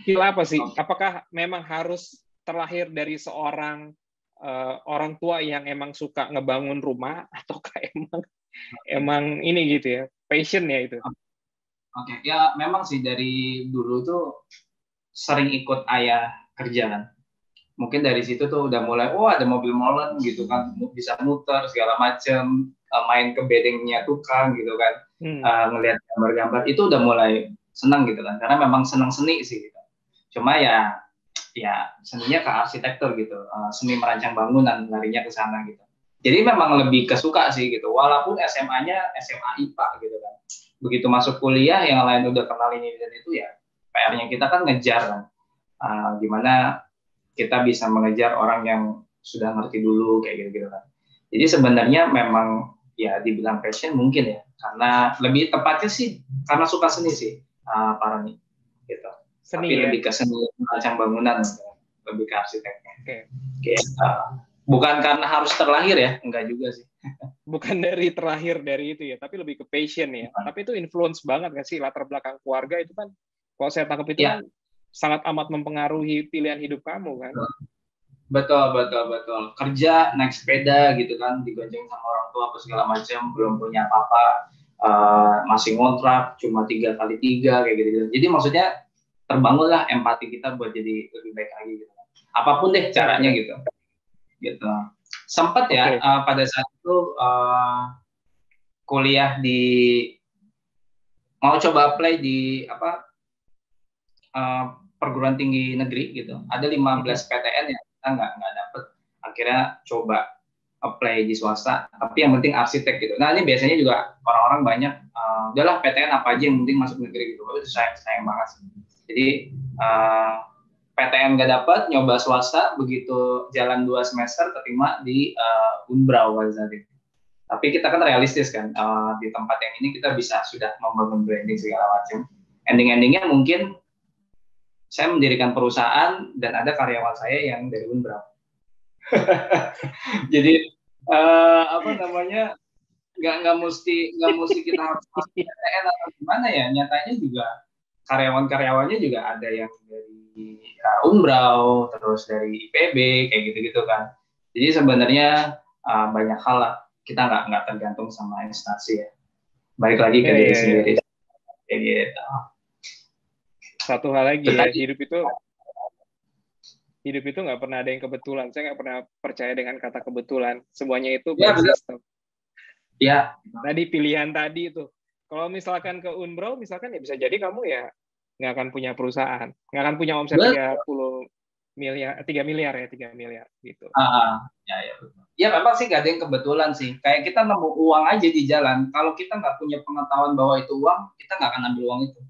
skill apa sih? Apakah memang harus terlahir dari seorang orang tua yang emang suka ngebangun rumah, ataukah emang ini gitu ya, passion ya itu? Oke, ya memang sih dari dulu tuh sering ikut ayah kerja kan. Mungkin dari situ tuh udah mulai, ada mobil molen gitu kan, bisa muter segala macem, main ke bedengnya tukang gitu kan, ngelihat gambar-gambar, itu udah mulai senang gitu kan, karena memang senang seni sih gitu. Cuma ya seninya ke arsitektur gitu, seni merancang bangunan, larinya ke sana gitu. Jadi memang lebih kesuka sih gitu, walaupun SMA-nya SMA IPA gitu kan. Begitu masuk kuliah yang lain udah kenal ini dan itu, ya PR-nya kita kan ngejar kan, gimana kita bisa mengejar orang yang sudah ngerti dulu kayak gitu kan. Jadi sebenarnya memang ya dibilang passion mungkin ya, karena lebih tepatnya sih karena suka seni sih, Pak Roni gitu. Seni, tapi ya? Lebih ke seni merancang bangunan, lebih ke arsiteknya. Bukan karena harus terlahir ya, enggak juga sih. Bukan dari terlahir dari itu ya, tapi lebih ke passion ya. Tapi itu influence banget nggak sih, latar belakang keluarga itu kan, kalau saya tangkap itu kan sangat amat mempengaruhi pilihan hidup kamu kan. Betul. Kerja naik sepeda gitu kan, digonceng sama orang tua apa segala macam, belum punya apa-apa, masih ngontrak cuma 3x3 kayak gitu. Jadi maksudnya terbangunlah empati kita buat jadi lebih baik lagi gitu. Apapun deh caranya gitu. Sempat ya pada saat itu kuliah mau coba apply di perguruan tinggi negeri gitu. Ada 15 PTN yang kita nggak dapet. Akhirnya coba apply di swasta, tapi yang penting arsitek gitu. Nah ini biasanya juga orang-orang banyak, udahlah PTN apa aja yang penting masuk negeri gitu. Itu sayang banget. Jadi PTN nggak dapet, nyoba swasta, begitu jalan 2 semester keterima di Unbrau Wazari. Tapi kita kan realistis kan, di tempat yang ini kita bisa sudah membangun branding segala macam. Ending-endingnya mungkin saya mendirikan perusahaan dan ada karyawan saya yang dari Unbrau. Jadi nggak mesti kita harus PTN atau gimana ya. Nyatanya juga karyawan-karyawannya juga ada yang dari Unbrau, terus dari IPB kayak gitu-gitu kan. Jadi sebenarnya banyak hal lah, kita nggak tergantung sama instansi ya. balik lagi ke Iya, diri iya, iya. sendiri kayak gitu. Satu hal lagi ya, Tadi, hidup itu nggak pernah ada yang kebetulan. Saya nggak pernah percaya dengan kata kebetulan. Semuanya itu ya by benar, system. ya Tadi pilihan tadi itu. Kalau misalkan ke Unbrow, misalkan ya bisa jadi kamu ya nggak akan punya perusahaan, nggak akan punya omset betul. 3 miliar ya, 3 miliar gitu. Ya, betul. Ya memang sih gak ada yang kebetulan sih. Kayak kita nemu uang aja di jalan. Kalau kita nggak punya pengetahuan bahwa itu uang, kita nggak akan ambil uang itu.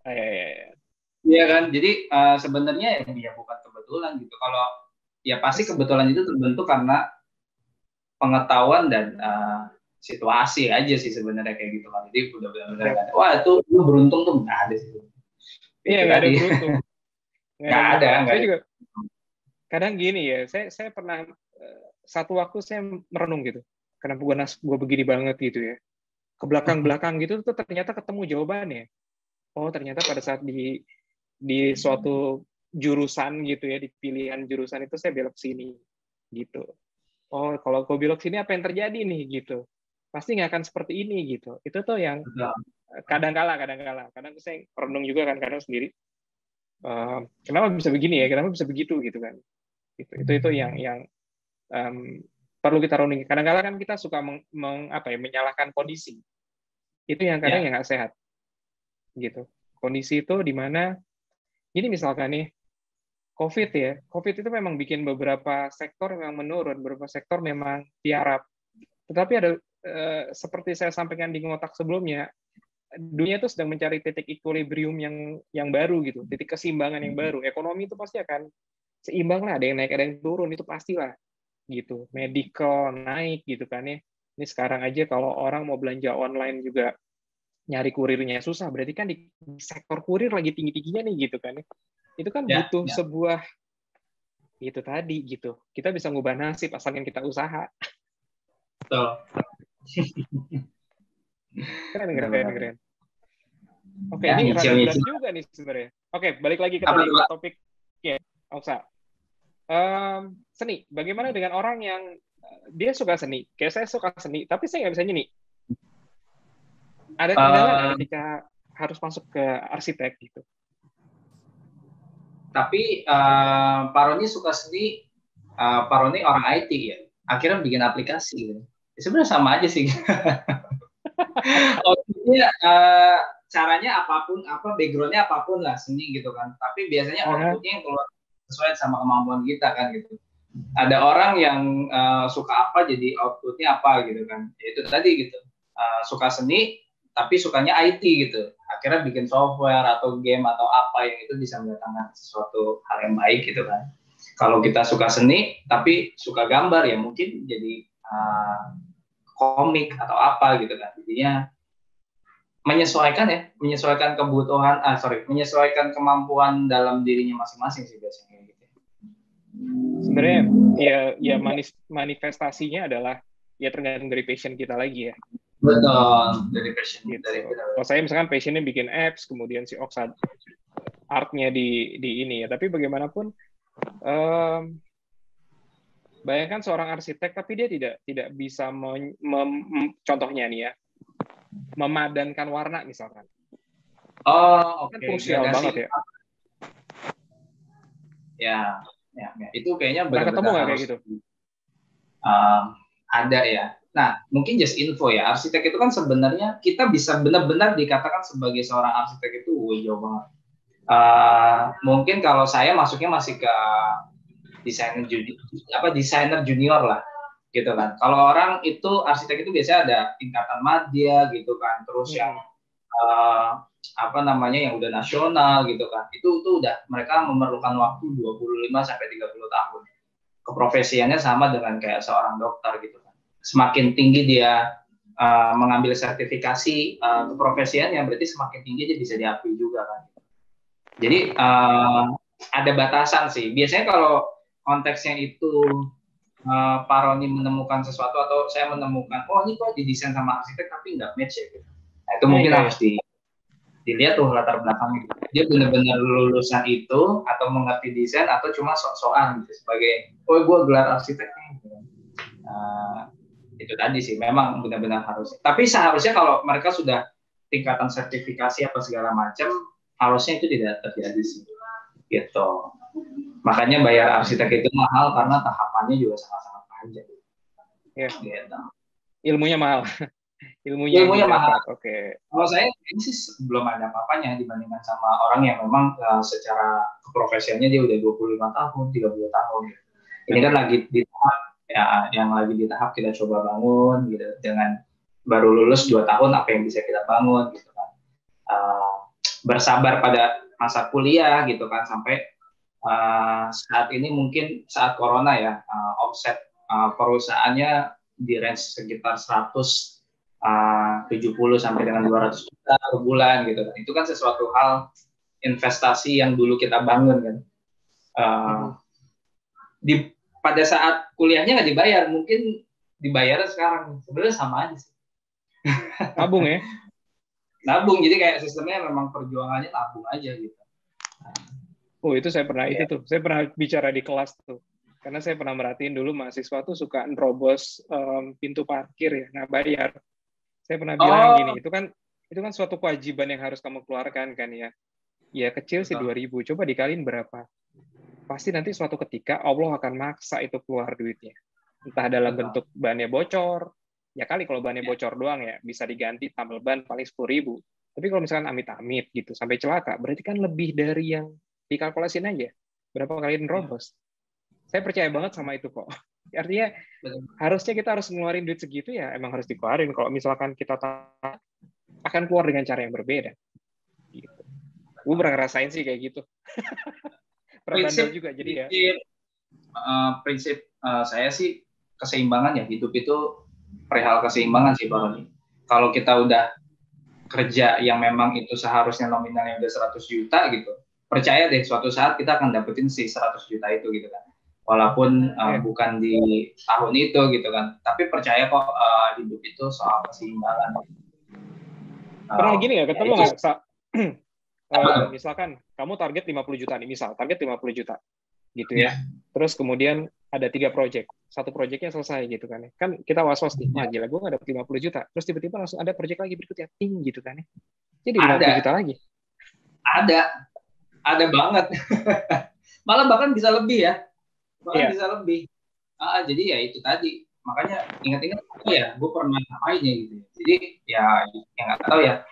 Ya. Iya kan? Jadi sebenarnya ya bukan kebetulan gitu. Kalau ya pasti kebetulan itu terbentuk karena pengetahuan dan situasi aja sih sebenarnya kayak gitu kan. Jadi udah benar-benar nggak ada. Wah itu lu beruntung tuh nggak ada sih. Iya, Itu nggak ada tadi. beruntung. Nggak ada. Saya juga kadang gini ya, saya pernah satu waktu saya merenung gitu. Kenapa gue begini banget gitu ya. Ke belakang-belakang gitu tuh ternyata ketemu jawabannya. Oh, ternyata pada saat di suatu jurusan gitu ya, di pilihan jurusan itu saya belok sini gitu. Oh, kalau gue belok sini apa yang terjadi nih gitu. Pasti nggak akan seperti ini gitu. Itu tuh yang kadang-kala kadang saya merenung juga kan kadang sendiri. Kenapa bisa begini ya? Kenapa bisa begitu gitu kan? Itu yang perlu kita renungi. Kadang-kala kan kita suka menyalahkan kondisi. Itu yang kadang yang nggak sehat gitu. Kondisi itu di mana ini misalkan nih COVID ya, COVID itu memang bikin beberapa sektor memang menurun, beberapa sektor memang tiarap. Tetapi ada seperti saya sampaikan di ngotak sebelumnya, dunia itu sedang mencari titik equilibrium yang baru gitu, titik keseimbangan yang baru. Ekonomi itu pasti akan seimbang lah, ada yang naik, ada yang turun, itu pastilah gitu. Medical naik gitu kan ya. Ini sekarang aja kalau orang mau belanja online juga nyari kurirnya susah, berarti kan di sektor kurir lagi tinggi-tingginya nih gitu kan ya. Itu kan butuh sebuah itu tadi gitu. Kita bisa ngubah nasib asalkan kita usaha. Betul. Keren. Oke, ini rada berat juga nih sebenarnya. Oke, balik lagi ke tadi ke topik ya, Oksa. Seni, bagaimana dengan orang yang dia suka seni? Kayak saya suka seni, tapi saya nggak bisa nyanyi. Ada kendala nggak ketika harus masuk ke arsitek gitu? Tapi Pak Roni suka seni, Pak Roni orang IT ya, akhirnya bikin aplikasi gitu. Ya, sebenarnya sama aja sih. Outputnya caranya apapun, backgroundnya apapun lah seni gitu kan. Tapi biasanya outputnya yang keluar sesuai sama kemampuan kita kan gitu. Ada orang yang suka apa jadi outputnya apa gitu kan. Ya, itu tadi gitu. Suka seni tapi sukanya IT gitu. Akhirnya bikin software atau game atau apa yang itu bisa mendatangkan sesuatu hal yang baik gitu kan. Kalau kita suka seni tapi suka gambar ya mungkin jadi komik atau apa gitu kan. Jadinya menyesuaikan kebutuhan, menyesuaikan kemampuan dalam dirinya masing-masing sih biasanya gitu. Sebenarnya ya manifestasinya adalah ya tergantung dari passion kita lagi ya. Betul, dari passion gitu. dari kita. Kalau saya misalkan passionnya bikin apps, kemudian si Oksa artnya di ini ya. Tapi bagaimanapun, bayangkan seorang arsitek, tapi dia tidak bisa contohnya nih ya, memadankan warna misalkan. Oh, oke. Kan krusial banget ya. Ya. Itu kayaknya benar-benar ketemu nggak kayak gitu? Ada ya. Nah, mungkin just info ya, arsitek itu kan sebenarnya kita bisa benar-benar dikatakan sebagai seorang arsitek itu jauh banget. Mungkin kalau saya masuknya masih ke desainer junior lah, gitu kan. Kalau orang itu arsitek itu biasanya ada tingkatan madya gitu kan, terus yang yang udah nasional gitu kan. Itu udah mereka memerlukan waktu 25 sampai 30 tahun. Keprofesiannya sama dengan kayak seorang dokter gitu kan. Semakin tinggi dia mengambil sertifikasi keprofesiannya, berarti semakin tinggi dia bisa diakui juga kan. Jadi ada batasan sih. Biasanya kalau konteksnya itu Pak Roni menemukan sesuatu atau saya menemukan, oh ini kok didesain sama arsitek tapi nggak match ya gitu. Nah, itu mungkin harus dilihat tuh latar belakangnya. Dia benar-benar lulusan itu atau mengerti desain atau cuma sok-sokan gitu sebagai, oh gue gelar arsitek nih. itu tadi sih, memang benar-benar harus. Tapi seharusnya kalau mereka sudah tingkatan sertifikasi apa segala macam, harusnya itu tidak terjadi sih, gitu. Makanya bayar arsitek itu mahal karena tahapannya juga sangat-sangat panjang. Ya. Gitu. Ilmunya mahal. Ilmunya yang mahal. Oke. Okay. Kalau saya ini sih belum ada apa-apanya dibandingkan sama orang yang memang secara profesionalnya dia udah 25 tahun, 30 tahun. Ini kan lagi di tahap ya, yang lagi di tahap kita coba bangun gitu, dengan baru lulus 2 tahun apa yang bisa kita bangun gitu kan. Bersabar pada masa kuliah gitu kan, sampai saat ini mungkin saat corona ya, offset perusahaannya di range sekitar 170 sampai dengan 200 juta per bulan gitu kan. Itu kan sesuatu hal investasi yang dulu kita bangun kan. Pada saat kuliahnya nggak dibayar, mungkin dibayar sekarang. Sebenarnya sama aja sih. Nabung ya? Nabung, jadi kayak sistemnya memang perjuangannya nabung aja gitu. Oh, itu saya pernah itu tuh. Saya pernah bicara di kelas tuh. Karena saya pernah merhatiin dulu mahasiswa tuh suka nerobos pintu parkir ya, nggak bayar. Saya pernah bilang gini, itu kan suatu kewajiban yang harus kamu keluarkan kan ya. Ya kecil sih 2.000, coba dikaliin berapa? Pasti nanti suatu ketika Allah akan maksa itu keluar duitnya. Entah dalam bentuk bannya bocor, ya kali kalau bannya bocor doang ya, bisa diganti tambal ban paling 10.000. Tapi kalau misalkan amit-amit gitu, sampai celaka, berarti kan lebih dari yang dikalkulasin aja. Berapa kali nerobos. Saya percaya banget sama itu kok. Artinya harusnya kita harus ngeluarin duit segitu ya, emang harus dikeluarin. Kalau misalkan kita akan keluar dengan cara yang berbeda. Gitu. Gue pernah ngerasain sih kayak gitu. Prinsip juga jadi ya. Prinsip saya sih keseimbangan ya, hidup itu perihal keseimbangan sih Pak Roni. Kalau kita udah kerja yang memang itu seharusnya nominalnya udah 100 juta gitu, percaya deh suatu saat kita akan dapetin si 100 juta itu gitu kan. Walaupun bukan di tahun itu gitu kan, tapi percaya kok hidup itu soal keseimbangan. Pernah gini nggak, ketemu nggak? Misalkan kamu target 50 juta nih, target 50 juta gitu ya. Terus kemudian ada 3 proyek, satu proyeknya selesai gitu kan ya. Kan kita was-was nih, wah gila gue nggak dapet 50 juta. Terus tiba-tiba langsung ada proyek lagi berikutnya, ting gitu kan ya. Jadi 50 juta lagi. Ada banget. Malah bahkan bisa lebih ya. Bisa lebih. Jadi ya itu tadi. Makanya ingat-ingat ya, gue pernah ngapain ya gitu. Jadi ya nggak tahu ya.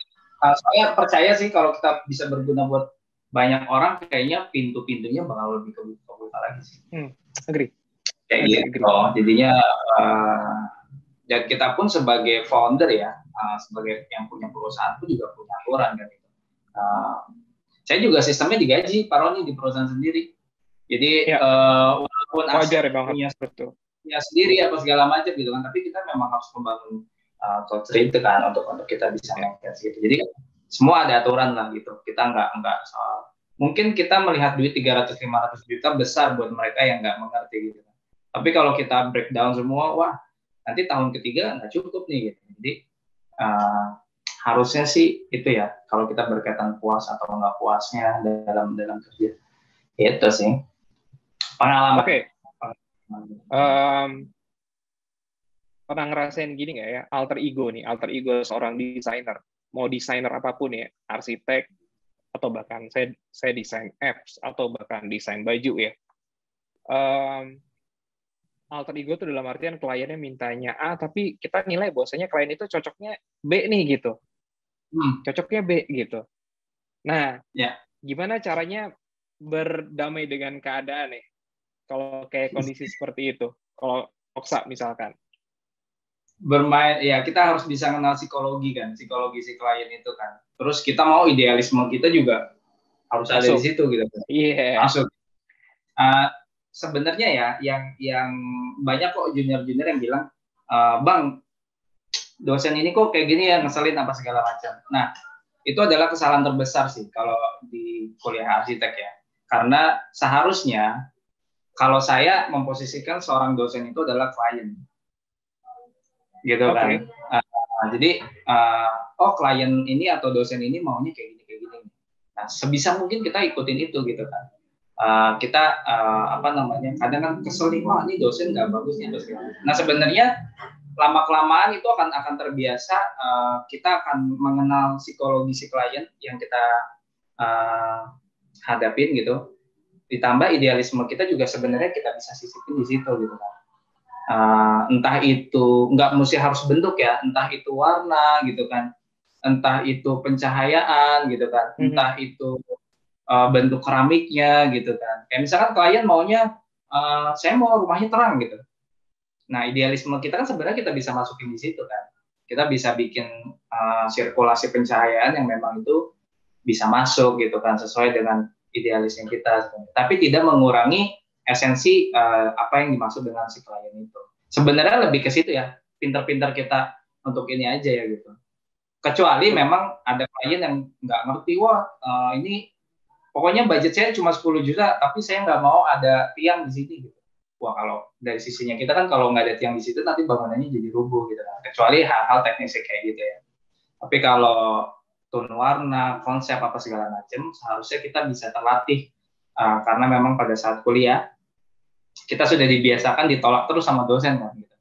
Saya percaya sih kalau kita bisa berguna buat banyak orang, kayaknya pintu-pintunya bakal lebih kebuka lagi sih. Agree. Kayak gitu. Jadinya dan kita pun sebagai founder ya, sebagai yang punya perusahaan pun juga punya aturan kan gitu. Saya juga sistemnya digaji Pak Roni di perusahaan sendiri. Jadi walaupun wajar punya sendiri apa segala macam gitu kan, tapi kita memang harus membangun culture itu kan untuk kita bisa manage gitu. Jadi semua ada aturan lah gitu. Kita nggak soal, mungkin kita melihat duit 300-500 juta besar buat mereka yang nggak mengerti gitu. Tapi kalau kita breakdown semua, wah nanti tahun ketiga nggak cukup nih gitu. Jadi harusnya sih itu ya, kalau kita berkaitan puas atau nggak puasnya dalam kerja, itu sih pengalaman. Oke. Pernah ngerasain gini nggak ya, alter ego seorang desainer, mau desainer apapun ya, arsitek atau bahkan saya desain apps atau bahkan desain baju ya. Alter ego itu dalam artian kliennya mintanya A, tapi kita nilai bahwasanya klien itu cocoknya B nih gitu. Cocoknya B gitu. Nah, gimana caranya berdamai dengan keadaan nih? Kalau kayak kondisi seperti itu, kalau Oksa misalkan. Bermain, ya kita harus bisa kenal psikologi si klien itu kan. Terus kita mau idealisme kita juga harus ada di situ gitu. Masuk. Sebenarnya ya, yang banyak kok junior yang bilang, Bang, dosen ini kok kayak gini ya, ngeselin apa segala macam. Nah, itu adalah kesalahan terbesar sih kalau di kuliah arsitek ya. Karena seharusnya kalau saya memposisikan seorang dosen itu adalah klien, gitu kan. Jadi, klien ini atau dosen ini maunya kayak gini. Nah, sebisa mungkin kita ikutin itu gitu kan. Kita kadang kan kesel nih, wah ini dosen nggak bagus nih. Nah sebenarnya lama-kelamaan itu akan terbiasa, kita akan mengenal psikologi si klien yang kita hadapin gitu. Ditambah idealisme kita juga sebenarnya kita bisa sisipin di situ gitu kan. Entah itu nggak mesti harus bentuk ya, entah itu warna gitu kan, entah itu pencahayaan gitu kan, entah itu bentuk keramiknya gitu kan. Kayak misalkan klien maunya saya mau rumahnya terang gitu. Nah, idealisme kita kan sebenarnya kita bisa masukin di situ kan. Kita bisa bikin sirkulasi pencahayaan yang memang itu bisa masuk gitu kan, sesuai dengan idealisme kita. Tapi tidak mengurangi esensi apa yang dimaksud dengan si klien itu. Sebenarnya lebih ke situ ya, pinter-pinter kita untuk ini aja ya gitu. Kecuali memang ada klien yang nggak ngerti, wah ini pokoknya budget saya cuma 10 juta, tapi saya nggak mau ada tiang di sini gitu. Wah, kalau dari sisinya kita kan kalau nggak ada tiang di situ nanti bangunannya jadi rubuh gitu kan. Kecuali hal-hal teknisnya kayak gitu ya. Tapi kalau tone warna, konsep apa segala macam, seharusnya kita bisa terlatih karena memang pada saat kuliah kita sudah dibiasakan ditolak terus sama dosen kan gitu.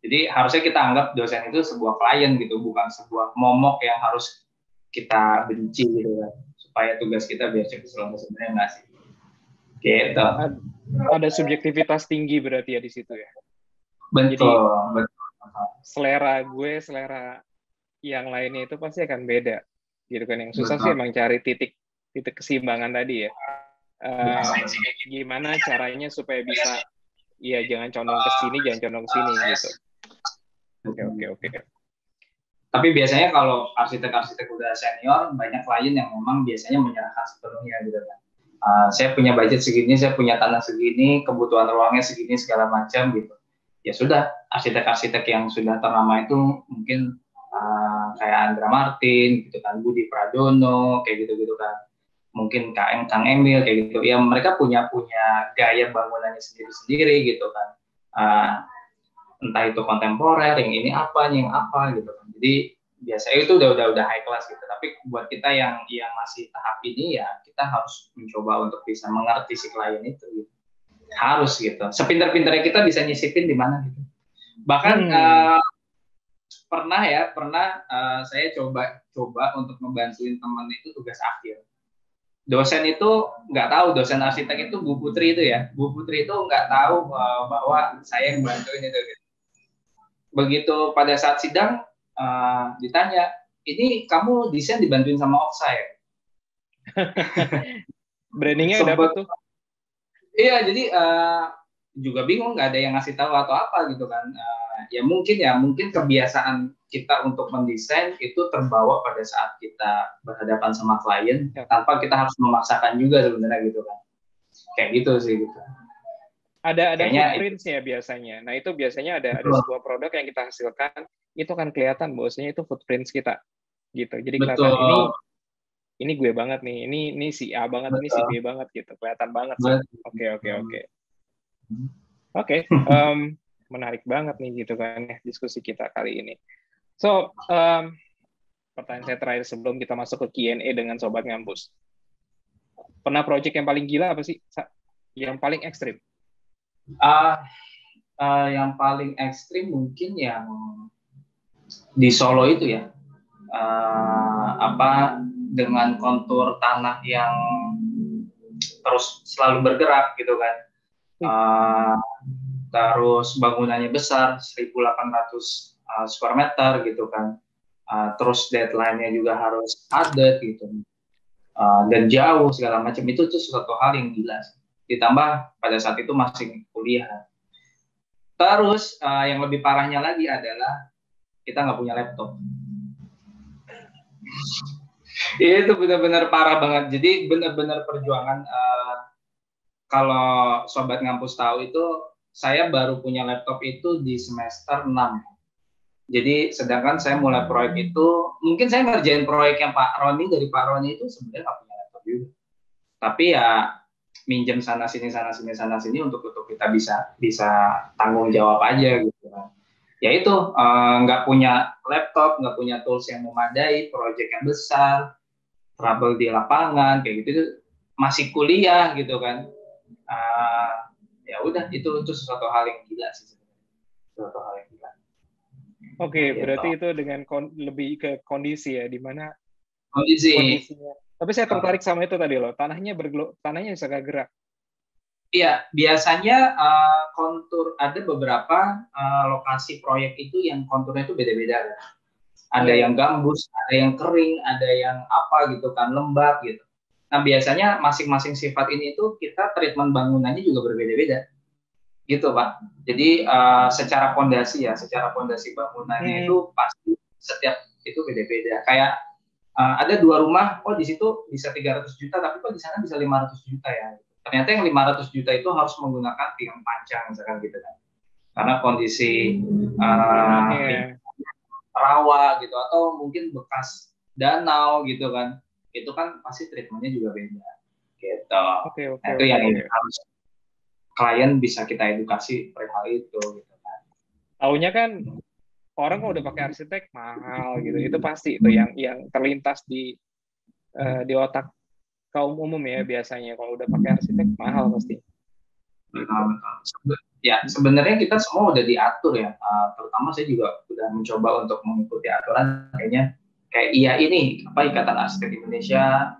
Jadi harusnya kita anggap dosen itu sebuah klien gitu, bukan sebuah momok yang harus kita benci gitu kan. Supaya tugas kita biar cepat selesai, sebenarnya nggak sih. Gitu. Ada subjektivitas tinggi berarti ya di situ ya. Betul. Jadi betul. selera gue, selera yang lainnya itu pasti akan beda. Gitu kan. Yang susah Betul. sih emang cari titik keseimbangan tadi ya. Gimana caranya supaya bisa, ya jangan condong ke sini, jangan condong ke sini gitu. Oke. Tapi biasanya kalau arsitek-arsitek udah senior, banyak klien yang memang biasanya menyerahkan sepenuhnya gitu kan. Saya punya budget segini, saya punya tanah segini, kebutuhan ruangnya segini, segala macam gitu. Ya sudah, arsitek-arsitek yang sudah ternama itu mungkin kayak Andra Martin, gitu kan, Budi Pradono, kayak gitu-gitu kan. Mungkin Kang Emil, kayak gitu. Ya mereka punya gaya bangunannya sendiri-sendiri gitu kan. Entah itu kontemporer, yang ini apa, yang apa gitu kan. Jadi biasanya itu udah high class gitu. Tapi buat kita yang masih tahap ini ya kita harus mencoba untuk bisa mengerti si klien itu gitu. Harus gitu. Sepintar-pintarnya kita bisa nyisipin di mana gitu. Bahkan pernah saya coba untuk membantuin teman itu tugas akhir. Dosen itu nggak tahu, dosen arsitek itu Bu Putri itu ya. Bu Putri itu nggak tahu bahwa saya yang bantuin itu gitu. Begitu pada saat sidang ditanya, ini kamu desain dibantuin sama Oksai? Brandingnya dapat tuh. Iya, jadi juga bingung, nggak ada yang ngasih tahu atau apa gitu kan. Ya mungkin kebiasaan kita untuk mendesain itu terbawa pada saat kita berhadapan sama klien, tanpa kita harus memaksakan juga sebenarnya gitu kan. Kayak gitu sih gitu. Ada footprints-nya biasanya. Nah, itu biasanya ada sebuah produk yang kita hasilkan, itu kan kelihatan bahwasanya itu footprints kita. Gitu. Jadi kelihatan ini gue banget nih, ini si A banget, ini si B banget gitu. Kelihatan banget sih. Oke. Menarik banget nih gitu kan ya diskusi kita kali ini. So, pertanyaan saya terakhir sebelum kita masuk ke Q&A dengan Sobat Ngampus. Pernah project yang paling gila apa sih? Yang paling ekstrim? Yang paling ekstrim mungkin yang di Solo itu ya, dengan kontur tanah yang terus selalu bergerak gitu kan, terus bangunannya besar 1.800 square meter gitu kan, terus deadline-nya juga harus padat gitu, dan jauh segala macam. Itu tuh suatu hal yang gila. Ditambah pada saat itu masih kuliah. Terus yang lebih parahnya lagi adalah kita nggak punya laptop. Itu benar-benar parah banget. Jadi benar-benar perjuangan. Kalau Sobat Ngampus tahu itu, saya baru punya laptop itu di semester 6. Jadi sedangkan saya mulai proyek itu, mungkin saya ngerjain proyek yang Pak Roni, dari Pak Roni itu sebenarnya nggak punya laptop juga. Tapi ya minjem sana sini untuk kita bisa tanggung jawab aja gitu kan. Ya itu nggak punya laptop, nggak punya tools yang memadai, proyek yang besar, trouble di lapangan kayak gitu, masih kuliah gitu kan. Ya udah itu sesuatu hal yang gila sih sebenarnya. Suatu hal yang gila. Oke, gitu. berarti itu dengan lebih ke kondisi ya, di mana Kondisi. kondisinya. Tapi saya tertarik sama itu tadi loh, tanahnya bisa gak gerak. Iya, biasanya kontur ada beberapa lokasi proyek itu yang konturnya itu beda-beda. Ada Iya, yang iya. gambus, ada yang kering, ada yang apa gitu kan, lembab gitu. Nah, biasanya masing-masing sifat ini itu kita treatment bangunannya juga berbeda-beda. Gitu, Pak. Jadi secara pondasi bangunannya Hmm. itu pasti setiap itu beda-beda. Kayak ada dua rumah, oh di situ bisa 300 juta, tapi kok di sana bisa 500 juta ya. Ternyata yang 500 juta itu harus menggunakan tiang panjang, misalkan gitu kan. Karena kondisi Iya. rawa gitu, atau mungkin bekas danau gitu kan. Itu kan pasti treatmentnya juga beda. Gitu. Oke, Nah, oke, itu oke. yang harus klien bisa kita edukasi perihal itu. Gitu kan. Taunya kan orang kalau udah pakai arsitek mahal gitu. Itu pasti itu yang terlintas di otak kaum umum ya biasanya. Kalau udah pakai arsitek mahal pasti. Ya, sebenarnya kita semua udah diatur ya. Terutama saya juga sudah mencoba untuk mengikuti aturan. Kayaknya kayak ini apa Ikatan Arsitek Indonesia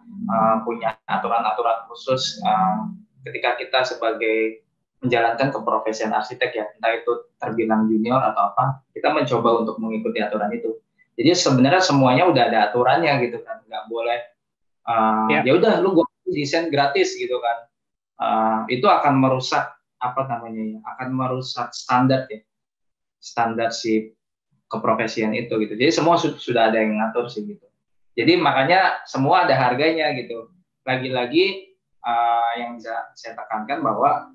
punya aturan-aturan khusus ketika kita sebagai menjalankan keprofesian arsitek ya, entah itu terbilang junior atau apa, kita mencoba untuk mengikuti aturan itu. Jadi sebenarnya semuanya udah ada aturannya gitu kan, nggak boleh Ya, ya udah lu gua desain gratis gitu kan. Itu akan merusak apa namanya ya, akan merusak standar ya, standar si keprofesian itu gitu. Jadi semua sudah ada yang ngatur sih gitu. Jadi makanya semua ada harganya gitu. Lagi-lagi yang bisa saya tekankan bahwa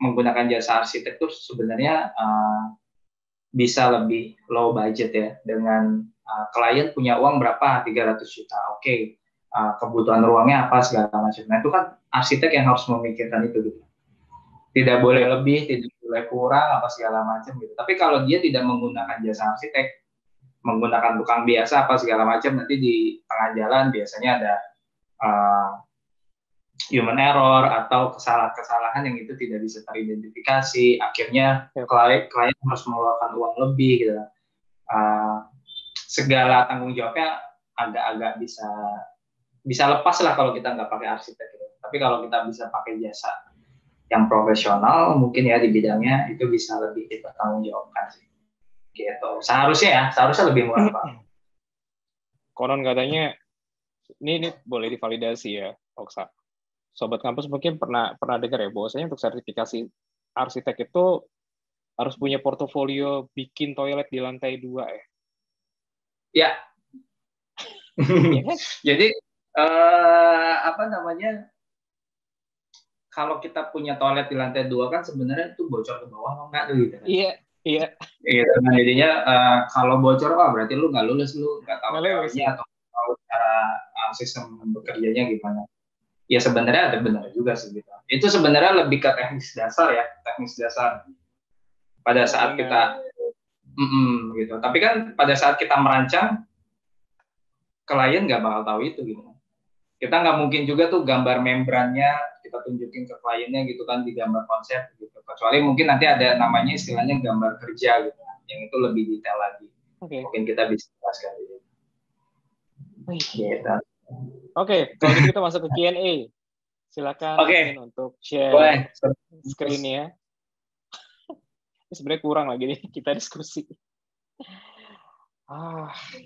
menggunakan jasa arsitek itu sebenarnya bisa lebih low budget ya, dengan klien punya uang berapa, 300 juta, oke. Kebutuhan ruangnya apa segala macam. Nah itu kan arsitek yang harus memikirkan itu gitu. Tidak boleh oke. lebih, tidak boleh kurang apa segala macam gitu. Tapi kalau dia tidak menggunakan jasa arsitek, menggunakan tukang biasa apa segala macam, nanti di tengah jalan biasanya ada uh, human error atau kesalahan-kesalahan yang itu tidak bisa teridentifikasi. Akhirnya Ya. klien harus mengeluarkan uang lebih gitu. Segala tanggung jawabnya agak-agak bisa lepas lah kalau kita nggak pakai arsitek gitu. Tapi kalau kita bisa pakai jasa yang profesional mungkin ya di bidangnya, itu bisa lebih kita tanggung jawabkan sih. Gitu. Seharusnya lebih murah Pak. Konon katanya ini boleh divalidasi ya, Oksa. Sobat kampus mungkin pernah dengar ya bahwasanya untuk sertifikasi arsitek itu harus punya portofolio bikin toilet di lantai 2 ya. Ya. Iya kan? Jadi apa namanya? Kalau kita punya toilet di lantai 2 kan sebenarnya itu bocor ke bawah enggak tuh gitu kan. Iya, iya. Gitu kan. Jadinya kalau bocor berarti lu nggak lulus, lu nggak tahu Nggak lulus teorinya ya. atau tahu cara sistem bekerjanya gimana. Ya sebenarnya ada benar juga sih gitu. Itu sebenarnya lebih ke teknis dasar ya, teknis dasar pada saat Bangunan. kita gitu. Tapi kan pada saat kita merancang, klien nggak bakal tahu itu gitu. Kita nggak mungkin juga tuh gambar membrannya kita tunjukin ke kliennya gitu kan di gambar konsep gitu. Kecuali mungkin nanti ada namanya istilahnya gambar kerja gitu, yang itu lebih detail lagi. Oke. Mungkin kita bisa jelaskan gitu. Gitu. Oke, kalau gitu kita masuk ke Q&A. Silakan admin untuk share screen-nya. Ini sebenarnya kurang lagi nih kita diskusi.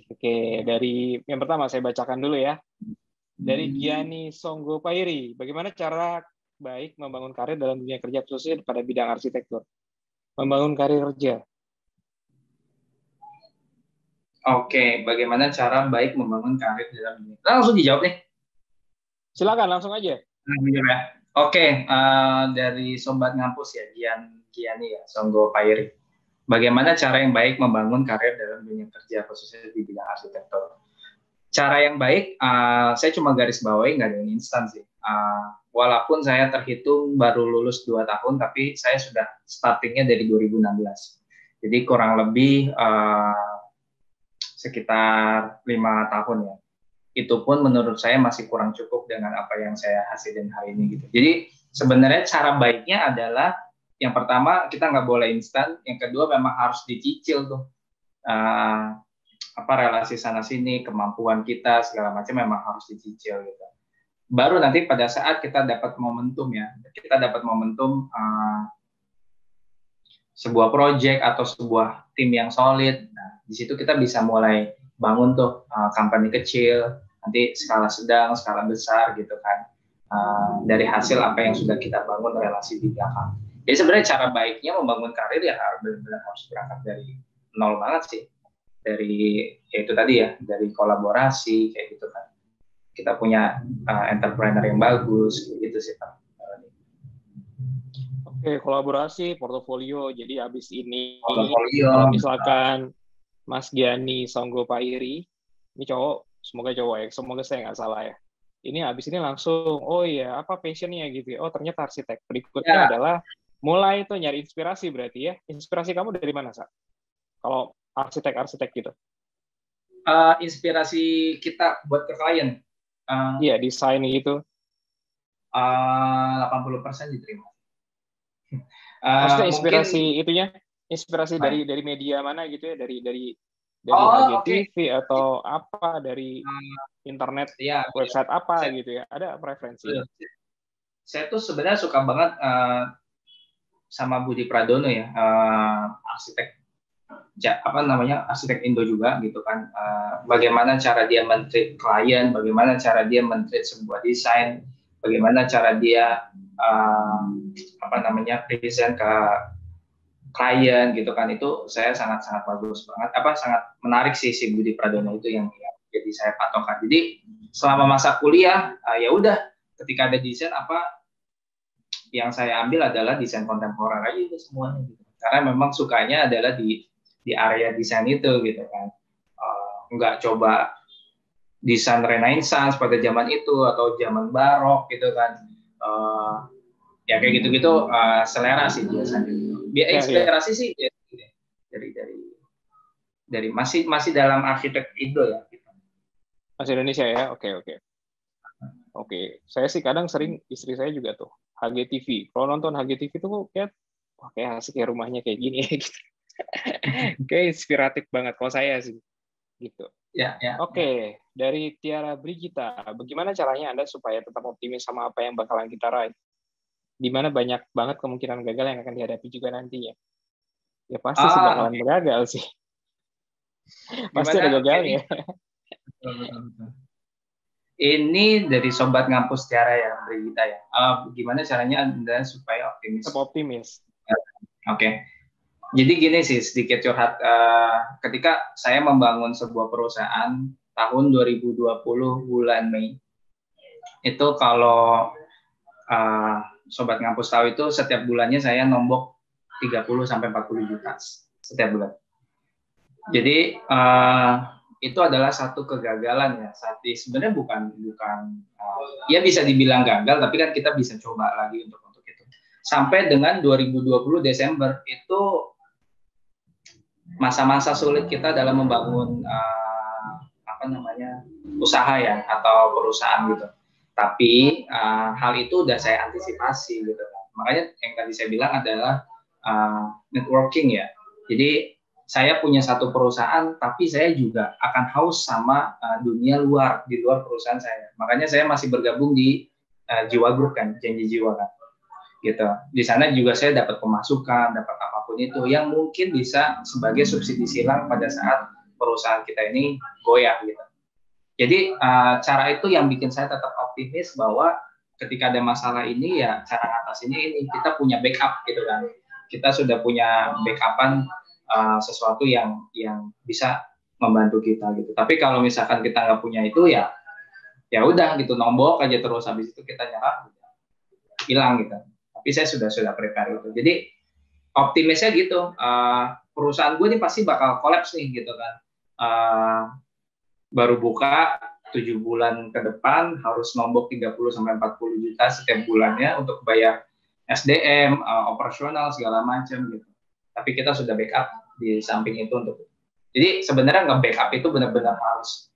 Oke. Dari yang pertama saya bacakan dulu ya. Dari Gianni Songgo Pairi, bagaimana cara baik membangun karir dalam dunia kerja khususnya pada bidang arsitektur? Membangun karir kerja. Oke, bagaimana cara baik membangun karir dalam dunia? Langsung dijawab nih. Silakan langsung aja. Oke, dari Sobat Ngampus ya, Gianni ya, Songgo Pairi. Bagaimana cara yang baik membangun karir dalam dunia kerja khususnya di bidang arsitektur? Cara yang baik, saya cuma garis bawahi, nggak ada yang instan sih. Walaupun saya terhitung baru lulus 2 tahun, tapi saya sudah startingnya dari 2016. Jadi kurang lebih sekitar 5 tahun ya. Itu pun menurut saya masih kurang cukup dengan apa yang saya hasilin hari ini gitu. Jadi sebenarnya cara baiknya adalah yang pertama kita nggak boleh instan, yang kedua memang harus dicicil tuh relasi sana sini, kemampuan kita segala macam memang harus dicicil gitu. Baru nanti pada saat kita dapat momentum sebuah project atau sebuah tim yang solid. Nah, di situ kita bisa mulai bangun tuh company kecil, nanti skala sedang, skala besar gitu kan. Dari hasil apa yang sudah kita bangun relasi di belakang. Jadi sebenarnya cara baiknya membangun karir ya benar-benar harus berangkat dari nol banget sih. Dari ya itu tadi ya, dari kolaborasi kayak gitu kan. Kita punya entrepreneur yang bagus gitu sih Pak. Oke, kolaborasi, portofolio. Jadi habis ini Portofolio. kalau misalkan Mas Giani Songgo Pairi, ini cowok, semoga cowok ya, semoga saya nggak salah ya. Ini habis ini langsung, oh iya, apa passionnya gitu ya? Oh ternyata arsitek. Berikutnya adalah mulai tuh nyari inspirasi berarti ya. Inspirasi kamu dari mana, Sa? Kalau arsitek-arsitek gitu. Inspirasi kita buat ke klien. Iya, desain gitu. 80% diterima. Maksudnya inspirasi mungkin, itunya, inspirasi dari media mana gitu ya? Dari HGTV atau apa, dari internet, website apa gitu ya? Ada preferensi? Saya tuh sebenarnya suka banget sama Budi Pradono ya, arsitek arsitek Indo juga gitu kan. Bagaimana cara dia men-treat klien, bagaimana cara dia men-treat sebuah desain, bagaimana cara dia present ke klien gitu kan. Itu saya sangat bagus banget, sangat menarik sih si Budi Pradono itu yang jadi saya patokan. Jadi selama masa kuliah ya udah, ketika ada desain yang saya ambil adalah desain kontemporer aja itu semuanya gitu. Karena memang sukanya adalah di area desain itu gitu kan. Nggak coba desain Renaissance pada zaman itu atau zaman barok gitu kan. Ya kayak gitu-gitu selera sih biasanya. Inspirasi sih dari masih dalam arsitek Indo ya. Gitu. Masih Indonesia ya, oke. Saya sih kadang sering, istri saya juga tuh HGTV. Kalau nonton HGTV tuh kayak asik ya rumahnya kayak gini gitu. Kayak inspiratif banget kalau saya sih gitu. Ya. Oke. Dari Tiara Brigita, bagaimana caranya Anda supaya tetap optimis sama apa yang bakalan kita raih? Di mana banyak banget kemungkinan gagal yang akan dihadapi juga nantinya. Ya pasti sih bakalan gagal sih. Pasti ada gagalnya. Ini dari Sobat Ngampus Tiara ya, Brigita ya. Gimana caranya Anda supaya optimis? Tetap optimis. Oke. Jadi gini sih, sedikit curhat. Ketika saya membangun sebuah perusahaan tahun 2020 bulan Mei, itu kalau Sobat Ngampus tahu itu setiap bulannya saya nombok 30-40 juta setiap bulan. Jadi itu adalah satu kegagalan ya. Sebenarnya bukan ya bisa dibilang gagal, tapi kan kita bisa coba lagi untuk itu. Sampai dengan 2020 Desember itu masa-masa sulit kita dalam membangun usaha ya atau perusahaan gitu. Tapi hal itu udah saya antisipasi gitu. Makanya yang tadi saya bilang adalah networking ya. Jadi saya punya satu perusahaan, tapi saya juga akan haus sama dunia di luar perusahaan saya. Makanya saya masih bergabung di Jiwa Group kan, Janji Jiwa kan, gitu. Di sana juga saya dapat pemasukan, dapat apapun itu yang mungkin bisa sebagai subsidi silang pada saat perusahaan kita ini goyah gitu. Jadi cara itu yang bikin saya tetap optimis bahwa ketika ada masalah ini ya cara ngatasinnya ini kita punya backup gitu kan. Kita sudah punya backupan sesuatu yang bisa membantu kita gitu. Tapi kalau misalkan kita nggak punya itu ya udah gitu, nombok aja terus, habis itu kita nyerah hilang gitu. Tapi saya sudah prepare itu. Jadi optimisnya gitu. Perusahaan gue ini pasti bakal kolaps nih gitu kan. Baru buka 7 bulan ke depan harus nombok 30-40 juta setiap bulannya untuk bayar SDM, operasional segala macam gitu. Tapi kita sudah backup di samping itu untuk. Jadi sebenarnya nge-backup itu benar-benar harus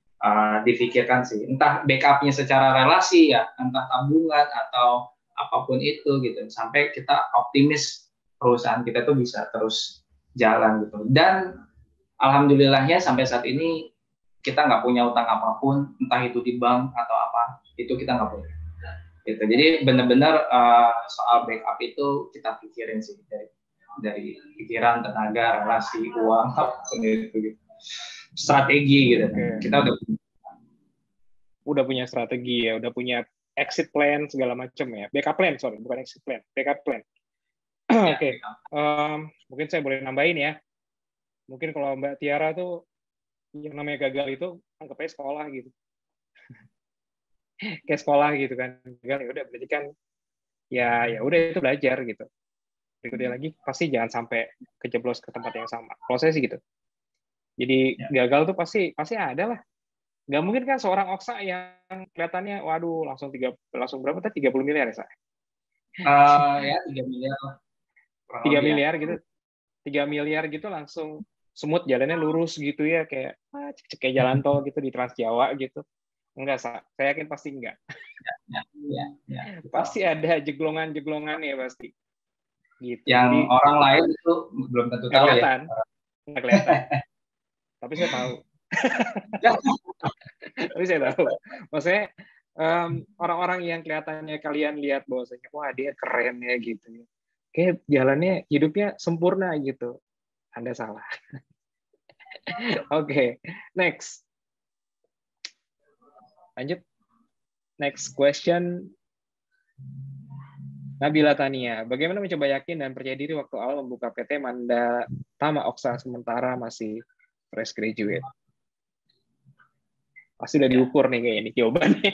difikirkan sih. Entah backupnya secara relasi ya, entah tabungan atau apapun itu gitu. Sampai kita optimis perusahaan kita tuh bisa terus jalan gitu. Dan alhamdulillahnya sampai saat ini kita nggak punya utang apapun, entah itu di bank atau apa, itu kita nggak punya. Gitu. Jadi benar-benar soal backup itu kita pikirin sih dari pikiran, tenaga, relasi, uang, gitu. Strategi gitu. Okay. Kita udah punya strategi ya, udah punya exit plan segala macam ya. Backup plan, sorry, bukan exit plan, backup plan. Oke, mungkin saya boleh nambahin ya. Mungkin kalau Mbak Tiara tuh yang namanya gagal itu anggapnya sekolah gitu. Kayak sekolah gitu kan. Gagal ya udah berarti kan ya udah itu belajar gitu. Berikutnya lagi pasti jangan sampai kejeblos ke tempat yang sama. Kalau saya sih gitu. Jadi gagal tuh pasti ada lah. Nggak mungkin kan seorang Oksa yang kelihatannya waduh langsung berapa tadi 30 miliar ya, Sa? Ya 3 miliar. 3 miliar gitu. 3 miliar gitu langsung semut jalannya lurus gitu ya kayak jalan tol gitu di Trans Jawa gitu. Enggak, Sa. Saya yakin pasti enggak. Ya. Pasti ada jeglongan-jeglongan ya pasti. Gitu. Yang jadi, orang lain itu belum tentu tahu kelihatan. Ya. Nggak kelihatan. Tapi saya tahu. Tapi saya tahu. Maksudnya orang-orang yang kelihatannya kalian lihat bahwasanya wah dia keren ya gitu. Kayak jalannya hidupnya sempurna gitu. Anda salah. Oke, next. Lanjut. Next question. Nabila Tania, bagaimana mencoba yakin dan percaya diri waktu awal membuka PT Mandatama Oksa sementara masih fresh graduate? Pasti udah diukur nih kayaknya ini jawabannya.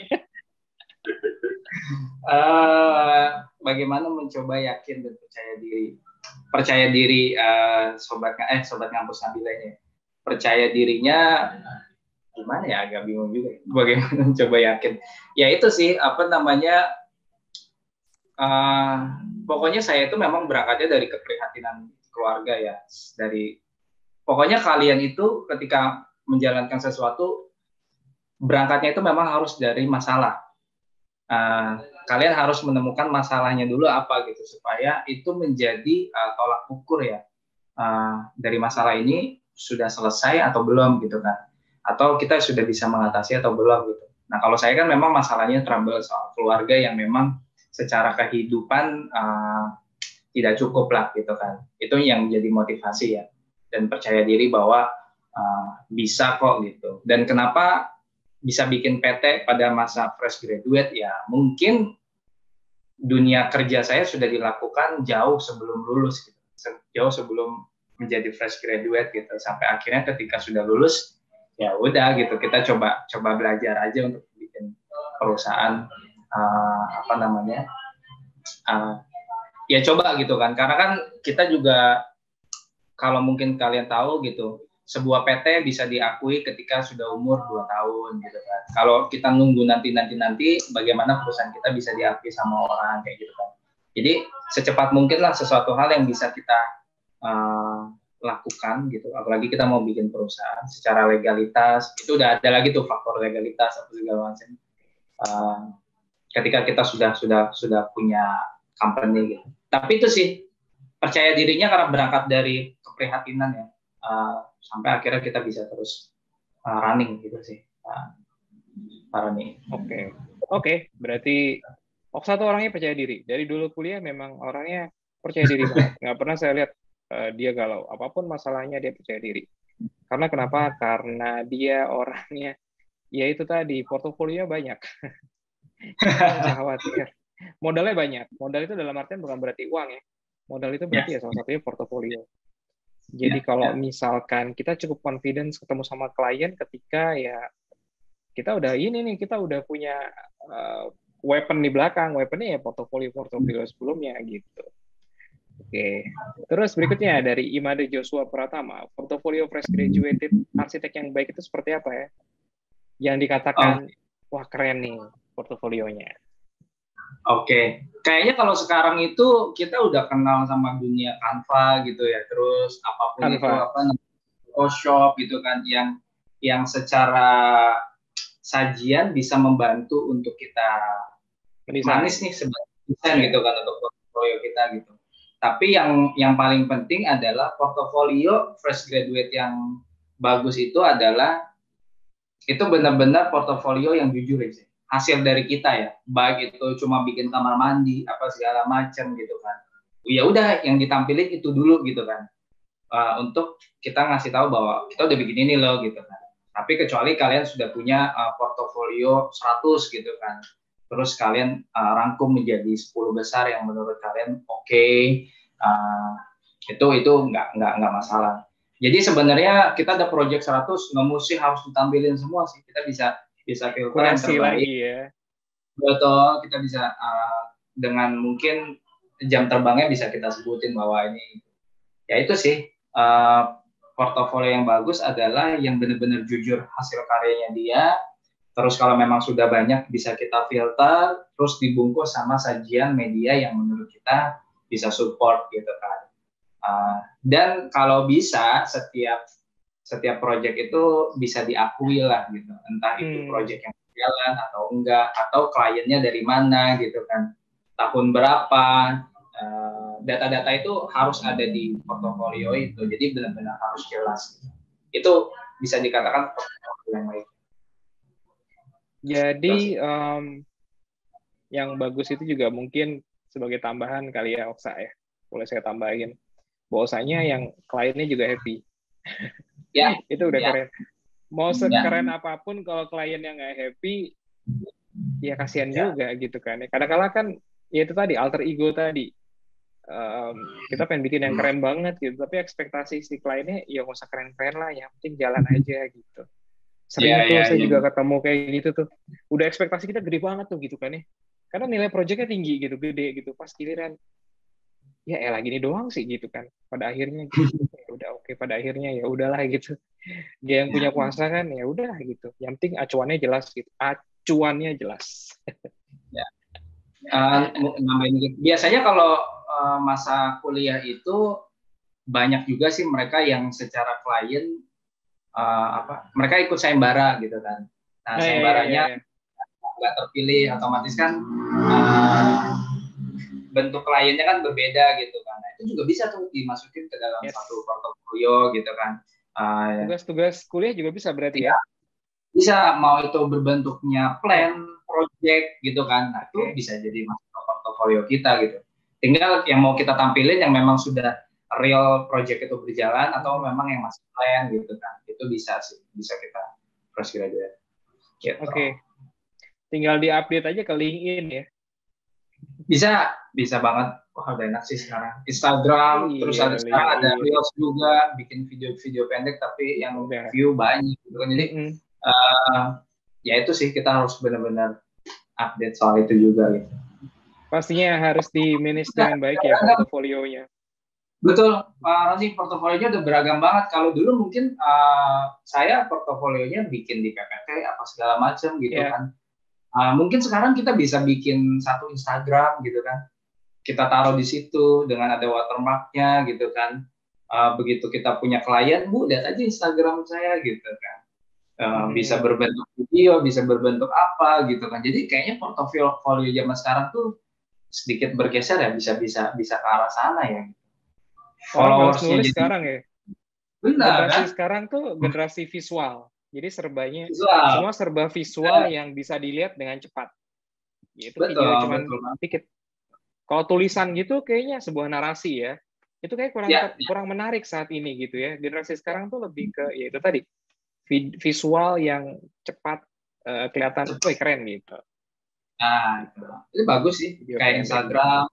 Bagaimana mencoba yakin dan percaya diri sobat ngampus Nabila ini. Percaya dirinya gimana ya, agak bingung juga. Bagaimana mencoba yakin? Ya itu sih pokoknya saya itu memang berangkatnya dari keprihatinan keluarga ya. Pokoknya kalian itu ketika menjalankan sesuatu berangkatnya itu memang harus dari masalah. Kalian harus menemukan masalahnya dulu apa gitu supaya itu menjadi tolak ukur ya. Dari masalah ini sudah selesai atau belum gitu kan, atau kita sudah bisa mengatasi atau belum gitu. Nah kalau saya kan memang masalahnya trouble soal keluarga yang memang secara kehidupan tidak cukup lah gitu kan, itu yang menjadi motivasi ya, dan percaya diri bahwa bisa kok gitu. Dan kenapa bisa bikin PT pada masa fresh graduate ya, mungkin dunia kerja saya sudah dilakukan jauh sebelum lulus gitu, jauh sebelum menjadi fresh graduate gitu, sampai akhirnya ketika sudah lulus ya udah gitu kita coba belajar aja untuk bikin perusahaan ya coba gitu kan, karena kan kita juga kalau mungkin kalian tahu gitu, sebuah PT bisa diakui ketika sudah umur 2 tahun gitu kan. Kalau kita nunggu nanti bagaimana perusahaan kita bisa diakui sama orang kayak gitu kan. Jadi secepat mungkin lah sesuatu hal yang bisa kita lakukan gitu, apalagi kita mau bikin perusahaan secara legalitas, itu udah ada lagi tuh faktor legalitas atau segala macam. Ketika kita sudah punya company gitu. Tapi itu sih percaya dirinya karena berangkat dari keprihatinan ya, sampai akhirnya kita bisa terus running gitu sih, Oke, berarti Oksa tuh orangnya percaya diri. Dari dulu kuliah memang orangnya percaya diri banget. Nggak pernah saya lihat dia galau. Apapun masalahnya dia percaya diri. Karena kenapa? Karena dia orangnya, ya itu tadi, portofolio banyak. Saya khawatir. Modalnya banyak. Modal itu dalam artian bukan berarti uang ya. Modal itu berarti ya salah satunya portofolio. Jadi kalau misalkan kita cukup confidence ketemu sama klien ketika ya kita udah kita udah punya weapon di belakang, weaponnya ya portofolio sebelumnya gitu. Oke. Terus berikutnya dari Imade Joshua Pratama, portofolio fresh graduated arsitek yang baik itu seperti apa ya? Yang dikatakan wah keren nih portofolionya. Oke. Kayaknya kalau sekarang itu kita udah kenal sama dunia Canva gitu ya, terus apapun Canva. Itu Photoshop gitu kan, yang secara sajian bisa membantu untuk kita manis nih sebagai desain gitu kan untuk portofolio kita gitu. Tapi yang paling penting adalah portofolio fresh graduate yang bagus itu adalah itu benar-benar portofolio yang jujur ya. Hasil dari kita ya, baik itu cuma bikin kamar mandi apa segala macam gitu kan. Ya udah yang ditampilin itu dulu gitu kan. Untuk kita ngasih tahu bahwa kita udah bikin ini loh gitu kan. Tapi kecuali kalian sudah punya portofolio 100 gitu kan. Terus kalian rangkum menjadi 10 besar yang menurut kalian oke, itu nggak masalah. Jadi sebenarnya kita ada project 100, nggak mesti harus ditampilin semua sih. Kita bisa filter yang Kurasi terbaik. lagi ya. Betul, kita bisa dengan mungkin jam terbangnya bisa kita sebutin bahwa ini. Ya itu sih, portofolio yang bagus adalah yang benar-benar jujur hasil karyanya dia. Terus kalau memang sudah banyak bisa kita filter, terus dibungkus sama sajian media yang menurut kita bisa support gitu kan. Dan kalau bisa setiap project itu bisa diakui lah gitu, entah itu project yang berjalan atau enggak, atau kliennya dari mana gitu kan, tahun berapa, data-data itu harus ada di portofolio itu, jadi benar-benar harus jelas. Itu bisa dikatakan portofolio yang baik. Jadi yang bagus itu juga mungkin sebagai tambahan kali ya Oksa ya, boleh saya tambahin bahwasanya yang kliennya juga happy. Ya, itu udah keren. Mau sekeren ya. apapun kalau kliennya nggak happy, ya kasihan juga gitu kan. Kadang-kadang kan ya itu tadi alter ego tadi. Kita pengen bikin yang keren banget gitu, tapi ekspektasi si kliennya ya nggak usah keren-keren lah, yang penting jalan aja gitu. Sering tuh saya juga ketemu kayak gitu tuh. Udah ekspektasi kita gede banget tuh gitu kan ya. Karena nilai proyeknya tinggi gitu, gede gitu. Pas giliran ya elah gini doang sih gitu kan. Pada akhirnya gitu. Ya udah oke, pada akhirnya ya udahlah gitu. Dia yang punya kuasa kan ya udah gitu. Yang penting acuannya jelas gitu. Acuannya jelas. Ya. Biasanya kalau masa kuliah itu banyak juga sih mereka yang secara klien mereka ikut sayembara gitu kan. Nah, sayembaranya nggak terpilih, otomatis kan bentuk kliennya kan berbeda gitu kan. Nah, itu juga bisa tuh dimasukin ke dalam satu portofolio gitu kan. Tugas-tugas kuliah juga bisa berarti ya? Bisa, mau itu berbentuknya plan, project gitu kan. Nah, itu bisa jadi masuk ke portofolio kita gitu. Tinggal yang mau kita tampilin yang memang sudah real project itu berjalan atau memang yang masih plan gitu kan. Itu bisa sih, bisa kita fresh graduate. Gitu. Oke. Tinggal di-update aja ke LinkedIn ya. Bisa banget. Wah, udah enak sih sekarang. Instagram, terus sekarang ada Reels juga, bikin video-video pendek tapi yang view banyak gitu kan. Jadi ya itu sih, kita harus benar-benar update soal itu juga gitu. Pastinya harus di-manage dengan baik ya portofolionya. Betul, nanti portofolionya udah beragam banget. Kalau dulu mungkin saya portofolionya bikin di PPT apa segala macam gitu kan. Mungkin sekarang kita bisa bikin satu Instagram gitu kan. Kita taruh di situ dengan ada watermarknya gitu kan. Begitu kita punya klien, Bu, lihat aja Instagram saya gitu kan. Bisa berbentuk video, bisa berbentuk apa gitu kan. Jadi kayaknya portofolio zaman sekarang tuh sedikit bergeser ya, bisa ke arah sana ya. Followersnya nulis sekarang ya. Benar, generasi kan? Sekarang tuh generasi visual. Jadi semua serba visual yang bisa dilihat dengan cepat. Itu video cuma dikit. Kalau tulisan gitu kayaknya sebuah narasi ya. Itu kayak kurang menarik saat ini gitu ya. Generasi sekarang tuh lebih ke ya itu tadi visual yang cepat, kelihatan keren gitu. Nah, itu bagus sih. Kayak Instagram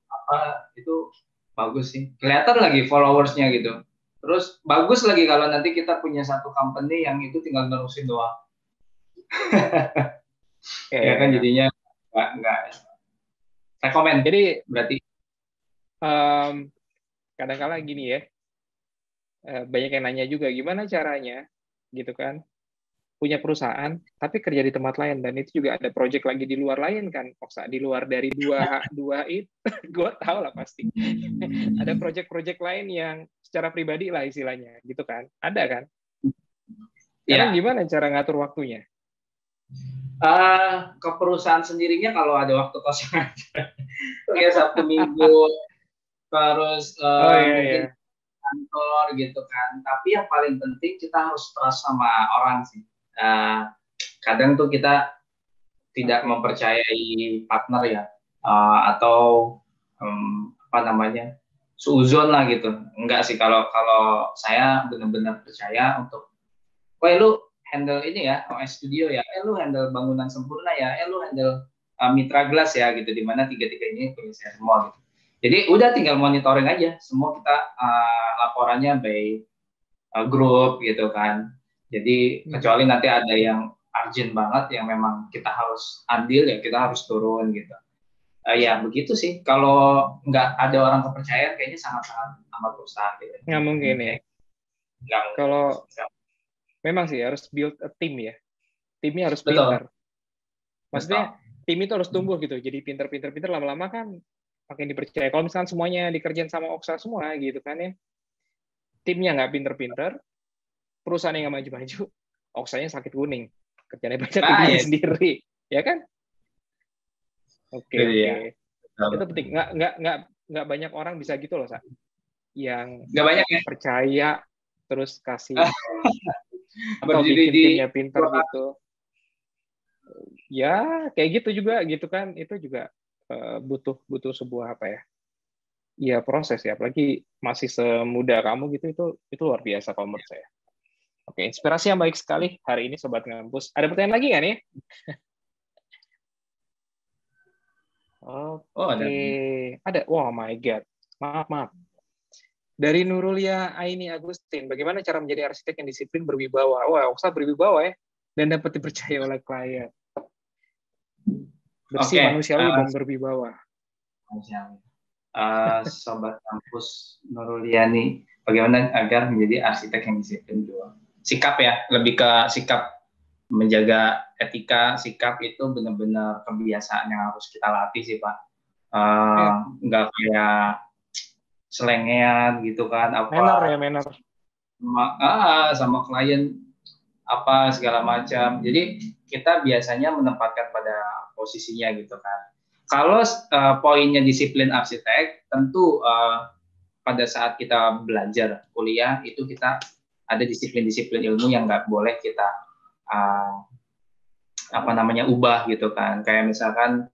itu bagus sih. Kelihatan lagi followersnya gitu. Terus bagus lagi kalau nanti kita punya satu company yang itu tinggal nerusin doang. Ya kan jadinya nggak rekomend. Jadi berarti kadang-kadang gini ya, banyak yang nanya juga gimana caranya gitu kan, punya perusahaan tapi kerja di tempat lain, dan itu juga ada project lagi di luar lain kan, Oksa, di luar dari dua itu gue tahu lah pasti ada project-project lain yang secara pribadi lah istilahnya gitu kan, ada kan. Sekarang gimana cara ngatur waktunya? Ke perusahaan sendirinya kalau ada waktu kosong aja kayak Sabtu Minggu, terus mungkin kantor gitu kan. Tapi yang paling penting kita harus trust sama orang sih. Kadang tuh kita tidak mempercayai partner ya, atau apa namanya, seuzon lah gitu. Enggak sih, kalau saya benar-benar percaya untuk, wah lu handle ini ya, OS Studio ya, lu handle bangunan sempurna ya, lu handle Mitra Glass ya gitu, dimana tiga-tiga ini punya saya semua gitu. Jadi udah tinggal monitoring aja, semua kita laporannya by grup gitu kan. Jadi kecuali nanti ada yang urgent banget yang memang kita harus andil ya, kita harus turun gitu. Ya begitu sih. Kalau nggak ada orang kepercayaan, kayaknya sangat-sangat amat susah gitu. Nggak mungkin ya. Kalau memang sih harus build a team ya. Timnya harus pintar. Maksudnya tim itu harus tumbuh gitu. Jadi pintar lama-lama kan makin dipercaya. Kalau misalkan semuanya dikerjain sama Oksa semua gitu kan ya. Timnya nggak pintar-pintar, perusahaannya nggak maju-maju, Oksanya sakit kuning. Kerjanya banyak timnya sendiri, ya kan? Oke. Itu penting. Nggak banyak orang bisa gitu loh, Sa. Yang nggak banyak ya? Percaya terus kasih atau bikin timnya pintar gitu. Ya, kayak gitu juga gitu kan. Itu juga butuh sebuah apa ya? Ya proses ya. Apalagi masih semuda kamu gitu, itu luar biasa kalau menurut saya. Oke, inspirasi yang baik sekali hari ini Sobat Ngampus. Ada pertanyaan lagi nggak nih? Oke, ada. Oh my God, maaf. Dari Nurulia Aini Agustin, bagaimana cara menjadi arsitek yang disiplin berwibawa? Wah, Oksa berwibawa ya, dan dapat dipercaya oleh klien. Bersih, manusiawi, dan berwibawa. Sobat Kampus Nuruliani, bagaimana agar menjadi arsitek yang disiplin juga? Sikap ya, lebih ke sikap menjaga etika, sikap itu benar-benar kebiasaan yang harus kita latih sih Pak. Nggak kayak selengean gitu kan, apa manner. Sama klien apa segala macam. Jadi kita biasanya menempatkan pada posisinya gitu kan. Kalau poinnya disiplin arsitek, tentu pada saat kita belajar kuliah itu kita ada disiplin-disiplin ilmu yang nggak boleh kita ubah gitu kan. Kayak misalkan,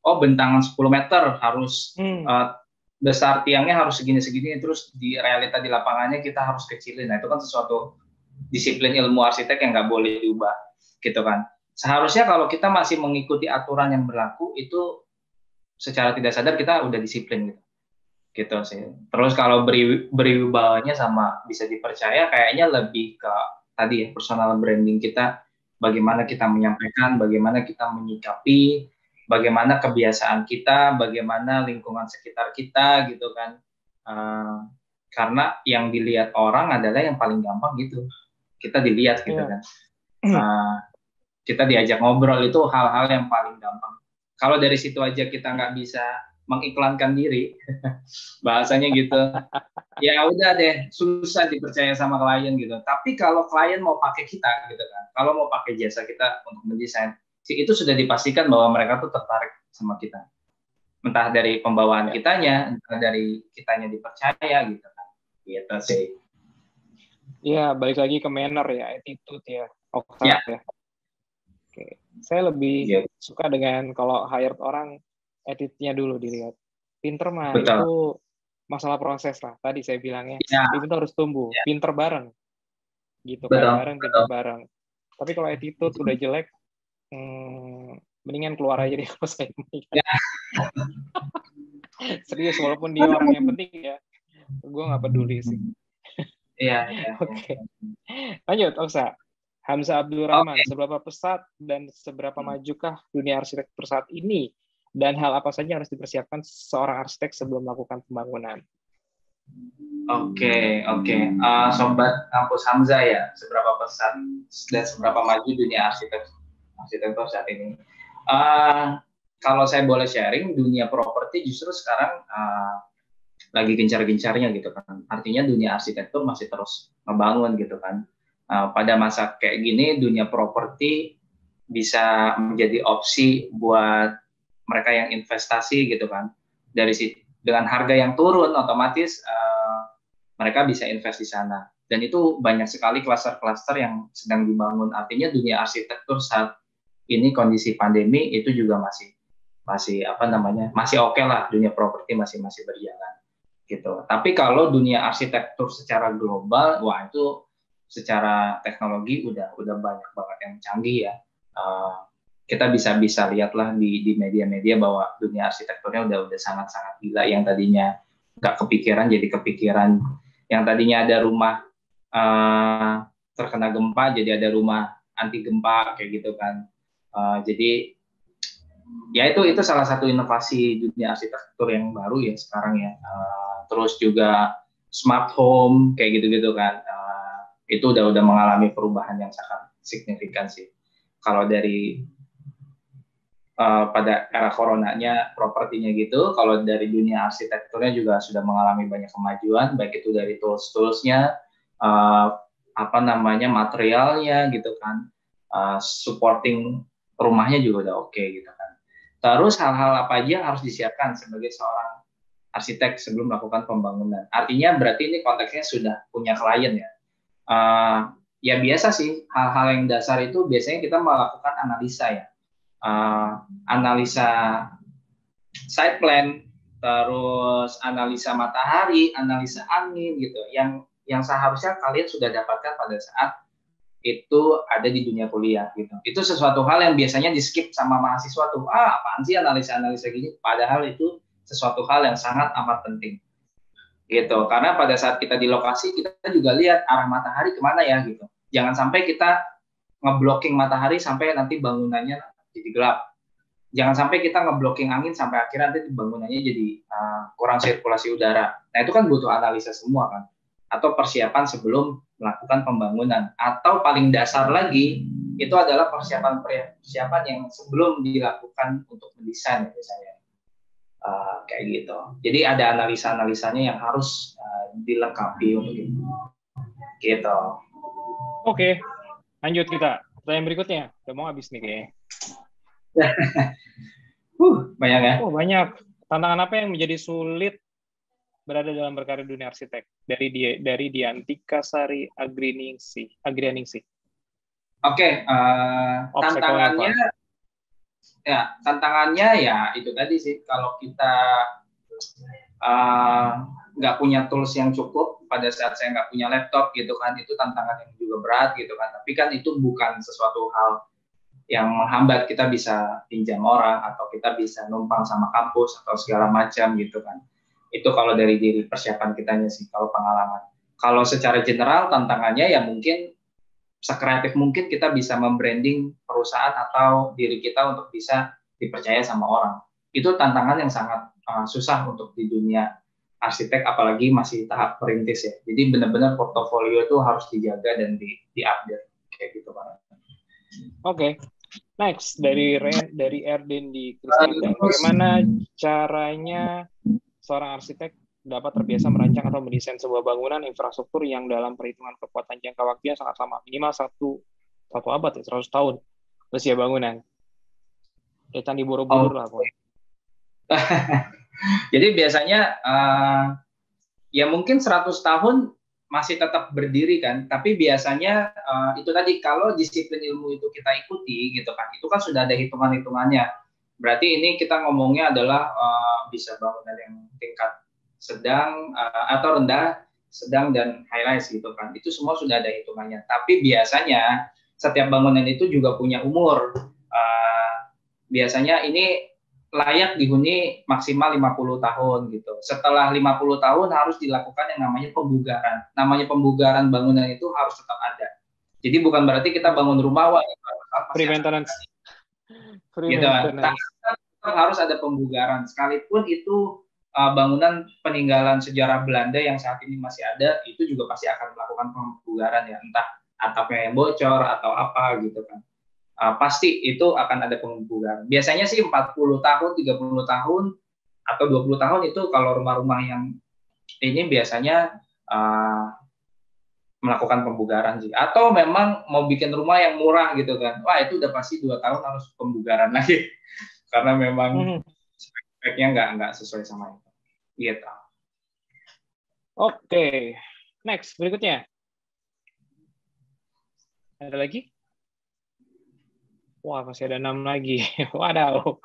bentangan 10 meter harus besar tiangnya harus segini-segini, terus di realita di lapangannya kita harus kecilin. Nah itu kan sesuatu disiplin ilmu arsitek yang nggak boleh diubah gitu kan. Seharusnya kalau kita masih mengikuti aturan yang berlaku, itu secara tidak sadar kita udah disiplin gitu sih. Terus kalau berwibawanya sama bisa dipercaya, kayaknya lebih ke tadi ya, personal branding kita, bagaimana kita menyampaikan, bagaimana kita menyikapi, bagaimana kebiasaan kita, bagaimana lingkungan sekitar kita gitu kan. Karena yang dilihat orang adalah yang paling gampang gitu, kita dilihat gitu kan. Kita diajak ngobrol itu hal-hal yang paling gampang. Kalau dari situ aja kita nggak bisa mengiklankan diri, bahasanya gitu, ya udah deh, susah dipercaya sama klien gitu. Tapi kalau klien mau pakai kita gitu kan, kalau mau pakai jasa kita untuk mendesain, itu sudah dipastikan bahwa mereka tuh tertarik sama kita. Entah dari pembawaan kitanya, entah dari kitanya dipercaya gitu kan. Gitu sih. Iya, balik lagi ke manner ya, attitude ya, ya. Oke. Saya lebih suka dengan kalau hired orang, attitude-nya dulu dilihat. Pinter mah itu masalah proses lah. Tadi saya bilangnya, tim itu harus tumbuh, pinter bareng. Gitu kan, pinter bareng. Tapi kalau attitude udah jelek, mendingan keluar aja deh kalau saya. Serius, walaupun dia orang yang penting ya, gue nggak peduli sih. Iya. Oke. Lanjut, Oksa. Hamzah Abdul Rahman, seberapa pesat dan seberapa majukah dunia arsitektur saat ini? Dan hal apa saja yang harus dipersiapkan seorang arsitek sebelum melakukan pembangunan? Oke. Sobat Kampus Hamzah ya, seberapa pesat dan seberapa maju dunia arsitektur saat ini? Kalau saya boleh sharing, dunia properti justru sekarang lagi gencar-gencarnya gitu kan. Artinya dunia arsitektur masih terus membangun gitu kan. Pada masa kayak gini, dunia properti bisa menjadi opsi buat mereka yang investasi gitu kan. Dengan harga yang turun, otomatis mereka bisa invest di sana. Dan itu banyak sekali klaster-klaster yang sedang dibangun. Artinya dunia arsitektur saat ini kondisi pandemi itu juga masih masih oke lah, dunia properti masih berjalan gitu. Tapi kalau dunia arsitektur secara global, wah itu secara teknologi udah banyak banget yang canggih ya. Kita bisa lihatlah di media-media bahwa dunia arsitekturnya udah sangat-sangat gila. Yang tadinya nggak kepikiran jadi kepikiran. Yang tadinya ada rumah terkena gempa jadi ada rumah anti gempa kayak gitu kan. Jadi ya itu salah satu inovasi dunia arsitektur yang baru ya sekarang ya. Terus juga smart home kayak gitu-gitu kan. Itu udah mengalami perubahan yang sangat signifikan sih. Kalau dari pada era coronanya propertinya gitu, kalau dari dunia arsitekturnya juga sudah mengalami banyak kemajuan, baik itu dari tools-toolsnya, materialnya gitu kan, supporting rumahnya juga udah oke gitu kan. Terus hal-hal apa aja yang harus disiapkan sebagai seorang arsitek sebelum melakukan pembangunan. Artinya berarti ini konteksnya sudah punya klien ya. Ya biasa sih hal-hal yang dasar itu biasanya kita melakukan analisa ya. Analisa site plan, terus analisa matahari, analisa angin gitu, yang seharusnya kalian sudah dapatkan pada saat itu ada di dunia kuliah gitu. Itu sesuatu hal yang biasanya di skip sama mahasiswa tuh. Apaan sih analisa gini? Padahal itu sesuatu hal yang sangat amat penting gitu. Karena pada saat kita di lokasi kita juga lihat arah matahari kemana ya gitu. Jangan sampai kita ngeblocking matahari sampai nanti bangunannya jadi gelap. Jangan sampai kita ngeblocking angin sampai akhirnya nanti bangunannya jadi kurang sirkulasi udara. Nah itu kan butuh analisa semua kan. Atau persiapan sebelum melakukan pembangunan. Atau paling dasar lagi itu adalah persiapan yang sebelum dilakukan untuk mendesain misalnya. Kayak gitu. Jadi ada analisa-analisanya yang harus dilengkapi untuk itu. Gitu. Oke, lanjut kita. Pertanyaan berikutnya. Udah mau habis nih kayaknya. Banyak ya? Banyak. Tantangan apa yang menjadi sulit berada dalam berkarir dunia arsitek? Dari Diantika Sari Agrianingsih. Oke, tantangannya ya itu tadi sih, kalau kita nggak punya tools yang cukup, pada saat saya nggak punya laptop gitu kan, itu tantangan yang juga berat gitu kan. Tapi kan itu bukan sesuatu hal yang menghambat kita bisa pinjam orang atau kita bisa numpang sama kampus atau segala macam gitu kan. Itu kalau dari diri persiapan kitanya sih, kalau pengalaman. Kalau secara general tantangannya ya mungkin sekreatif mungkin kita bisa membranding perusahaan atau diri kita untuk bisa dipercaya sama orang. Itu tantangan yang sangat susah untuk di dunia arsitek, apalagi masih tahap perintis ya. Jadi benar-benar portofolio itu harus dijaga dan di-update kayak gitu Pak. Oke. Next dari Erden di Krisnanda. Bagaimana caranya seorang arsitek dapat terbiasa merancang atau mendesain sebuah bangunan infrastruktur yang dalam perhitungan kekuatan jangka waktunya sangat lama, minimal satu abad ya, 100 tahun usia bangunan. Kayak Candi Borobudur lah pokoknya. Jadi biasanya ya mungkin 100 tahun masih tetap berdiri kan, tapi biasanya itu tadi kalau disiplin ilmu itu kita ikuti gitu kan, itu kan sudah ada hitungan-hitungannya. Berarti ini kita ngomongnya adalah bisa bangunan yang tingkat sedang atau rendah, sedang dan high-rise gitu kan. Itu semua sudah ada hitungannya. Tapi biasanya setiap bangunan itu juga punya umur. Biasanya ini layak dihuni maksimal 50 tahun gitu. Setelah 50 tahun harus dilakukan yang namanya pembugaran. Namanya pembugaran bangunan itu harus tetap ada. Jadi bukan berarti kita bangun rumah free maintenance. Gitu. Harus ada pembugaran. Sekalipun itu bangunan peninggalan sejarah Belanda yang saat ini masih ada, itu juga pasti akan melakukan pembugaran ya, entah atapnya yang bocor atau apa gitu kan. Pasti itu akan ada pembugaran. Biasanya sih 40 tahun, 30 tahun, atau 20 tahun itu kalau rumah-rumah yang ini biasanya melakukan pembugaran sih. Atau memang mau bikin rumah yang murah gitu kan. Wah itu udah pasti 2 tahun harus pembugaran lagi. Karena memang speknya nggak sesuai sama itu. Gitu. Oke. Next, berikutnya. Ada lagi? Wah, masih ada 6 lagi. Wadaw.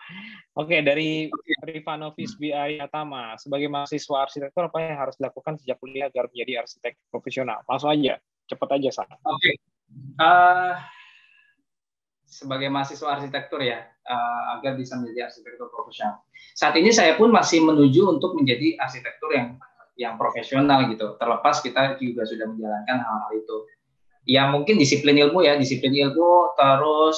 Oke, dari Rivanovis B. Ayatama. Sebagai mahasiswa arsitektur, apa yang harus dilakukan sejak kuliah agar menjadi arsitek profesional? Langsung aja, cepat aja, Sa. Oke. Sebagai mahasiswa arsitektur ya, agar bisa menjadi arsitektur profesional. Saat ini saya pun masih menuju untuk menjadi arsitektur yang profesional gitu. Terlepas kita juga sudah menjalankan hal-hal itu. Ya mungkin disiplin ilmu, terus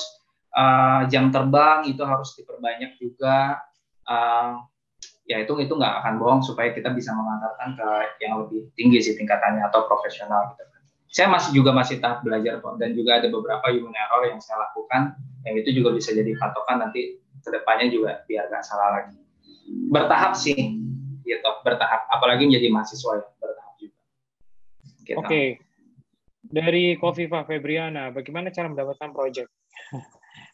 jam terbang itu harus diperbanyak juga. Ya itu nggak akan bohong supaya kita bisa mengantarkan ke yang lebih tinggi sih tingkatannya atau profesional gitu. Saya masih tahap belajar kok, dan juga ada beberapa human error yang saya lakukan yang itu juga bisa jadi patokan nanti kedepannya juga biar nggak salah lagi. Bertahap sih, gitu, bertahap. Apalagi menjadi mahasiswa ya, bertahap juga. Gitu. Oke. Dari Kofifa Febriana, bagaimana cara mendapatkan proyek?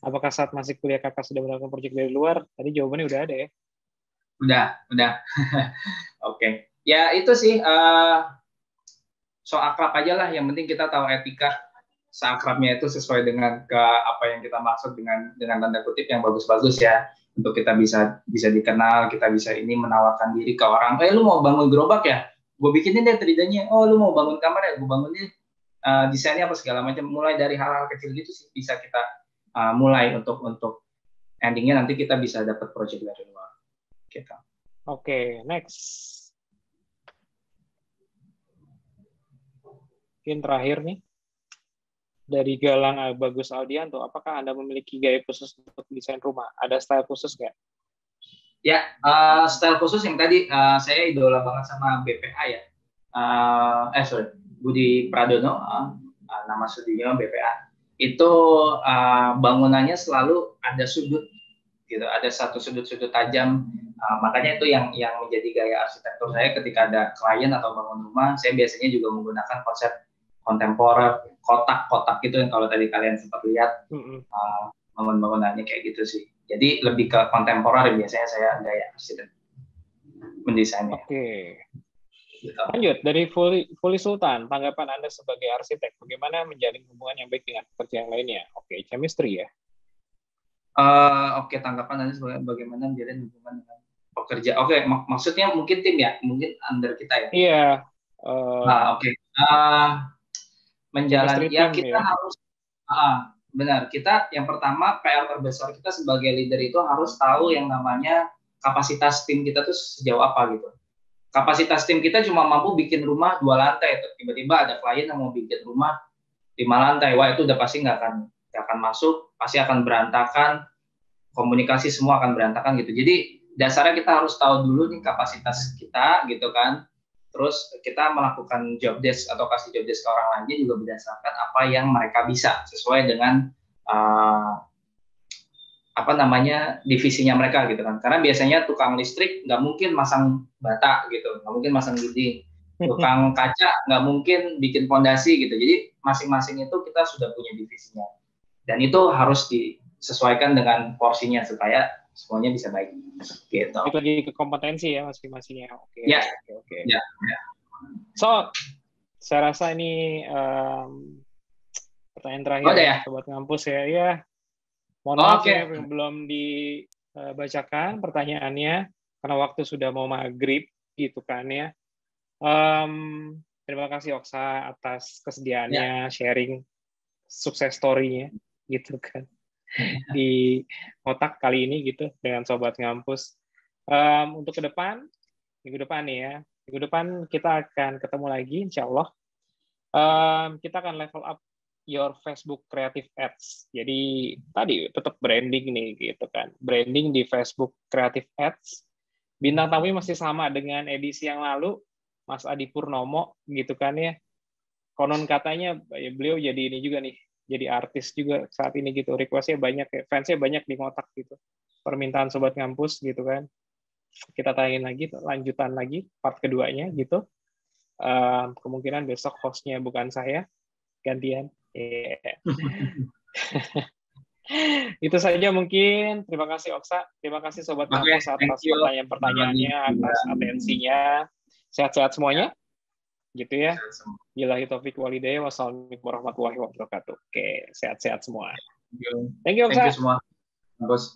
Apakah saat masih kuliah kakak sudah mendapatkan proyek dari luar? Tadi jawabannya udah ada ya? Udah. Oke. Ya itu sih, so akrab aja lah. Yang penting kita tahu etika. Seakrabnya itu sesuai dengan apa yang kita maksud dengan tanda kutip yang bagus-bagus ya. Untuk kita bisa dikenal, kita bisa ini menawarkan diri ke orang. Lu mau bangun gerobak ya? Gue bikinin deh 3D-nya. Oh, lu mau bangun kamar ya? Gue bangunin desainnya apa segala macam. Mulai dari hal-hal kecil gitu sih bisa kita mulai untuk endingnya nanti kita bisa dapat project dari luar. Gitu. Oke, next. Mungkin terakhir nih. Dari Galang Bagus Aldianto, apakah Anda memiliki gaya khusus untuk desain rumah? Ada style khusus nggak? Ya, style khusus yang tadi saya idola banget sama BPA ya. Budi Pradono, nama studinya BPA. Itu bangunannya selalu ada sudut, gitu. Ada satu sudut-sudut tajam. Makanya itu yang menjadi gaya arsitektur saya ketika ada klien atau bangun rumah. Saya biasanya juga menggunakan konsep kontemporer, kotak-kotak gitu yang kalau tadi kalian sempat lihat bangun-bangunannya kayak gitu sih. Jadi lebih ke kontemporer biasanya saya gaya arsitek mendesainnya. Oke. Gitu. Lanjut dari Fuli Sultan, tanggapan Anda sebagai arsitek, bagaimana menjalin hubungan yang baik dengan pekerja yang lainnya? Oke, chemistry ya. Oke, tanggapan Anda sebagai bagaimana menjalin hubungan dengan pekerja. Oke, maksudnya mungkin tim ya, mungkin under kita ya. Iya. Oke. Menjalani ya kita ya. Harus benar, kita yang pertama PR terbesar kita sebagai leader itu harus tahu yang namanya kapasitas tim kita tuh sejauh apa gitu. Kapasitas tim kita cuma mampu bikin rumah 2 lantai, tiba-tiba ada klien yang mau bikin rumah 5 lantai, wah itu udah pasti nggak akan masuk, pasti akan berantakan, komunikasi semua akan berantakan gitu. Jadi dasarnya kita harus tahu dulu nih kapasitas kita gitu kan. Terus kita melakukan job desk atau kasih job desk ke orang lainnya juga berdasarkan apa yang mereka bisa sesuai dengan divisinya mereka gitu kan. Karena biasanya tukang listrik nggak mungkin masang bata gitu, nggak mungkin masang dinding. Tukang kaca nggak mungkin bikin fondasi gitu. Jadi masing-masing itu kita sudah punya divisinya. Dan itu harus disesuaikan dengan porsinya supaya semuanya bisa baik gitu. Itu lagi ke kompetensi ya masing-masingnya. Oke. Ya. Oke. Ya. So, saya rasa ini pertanyaan terakhir ya, Sobat Ngampus ya. Ya. Mohon maaf ya belum dibacakan pertanyaannya karena waktu sudah mau maghrib gitu kan ya. Terima kasih Oksa atas kesediaannya sharing sukses story-nya gitu kan. Di kotak kali ini gitu dengan Sobat Ngampus. Untuk minggu depan nih ya, minggu depan kita akan ketemu lagi insya Allah. Kita akan level up your Facebook Creative Ads. Jadi tadi tetap branding nih gitu kan, branding di Facebook Creative Ads. Bintang tamunya masih sama dengan edisi yang lalu, Mas Adi Purnomo gitu kan ya. Konon katanya beliau jadi ini juga nih, jadi artis juga saat ini gitu, request-nya banyak ya, fansnya banyak di ngotak gitu, permintaan Sobat Ngampus gitu kan, kita tayangin lagi, lanjutan lagi, part keduanya gitu, kemungkinan besok hostnya bukan saya, gantian. Itu saja mungkin, terima kasih Oksa, terima kasih Sobat Ngampus atas pertanyaan-pertanyaannya, atas atensinya, sehat-sehat semuanya. Gitu ya. Sehat semua. Billahi taufik walhidayah. Wassalamualaikum warahmatullahi wabarakatuh. Oke, sehat-sehat semua. Thank you. Thank you, Om Thank you Sa. semua, Bos.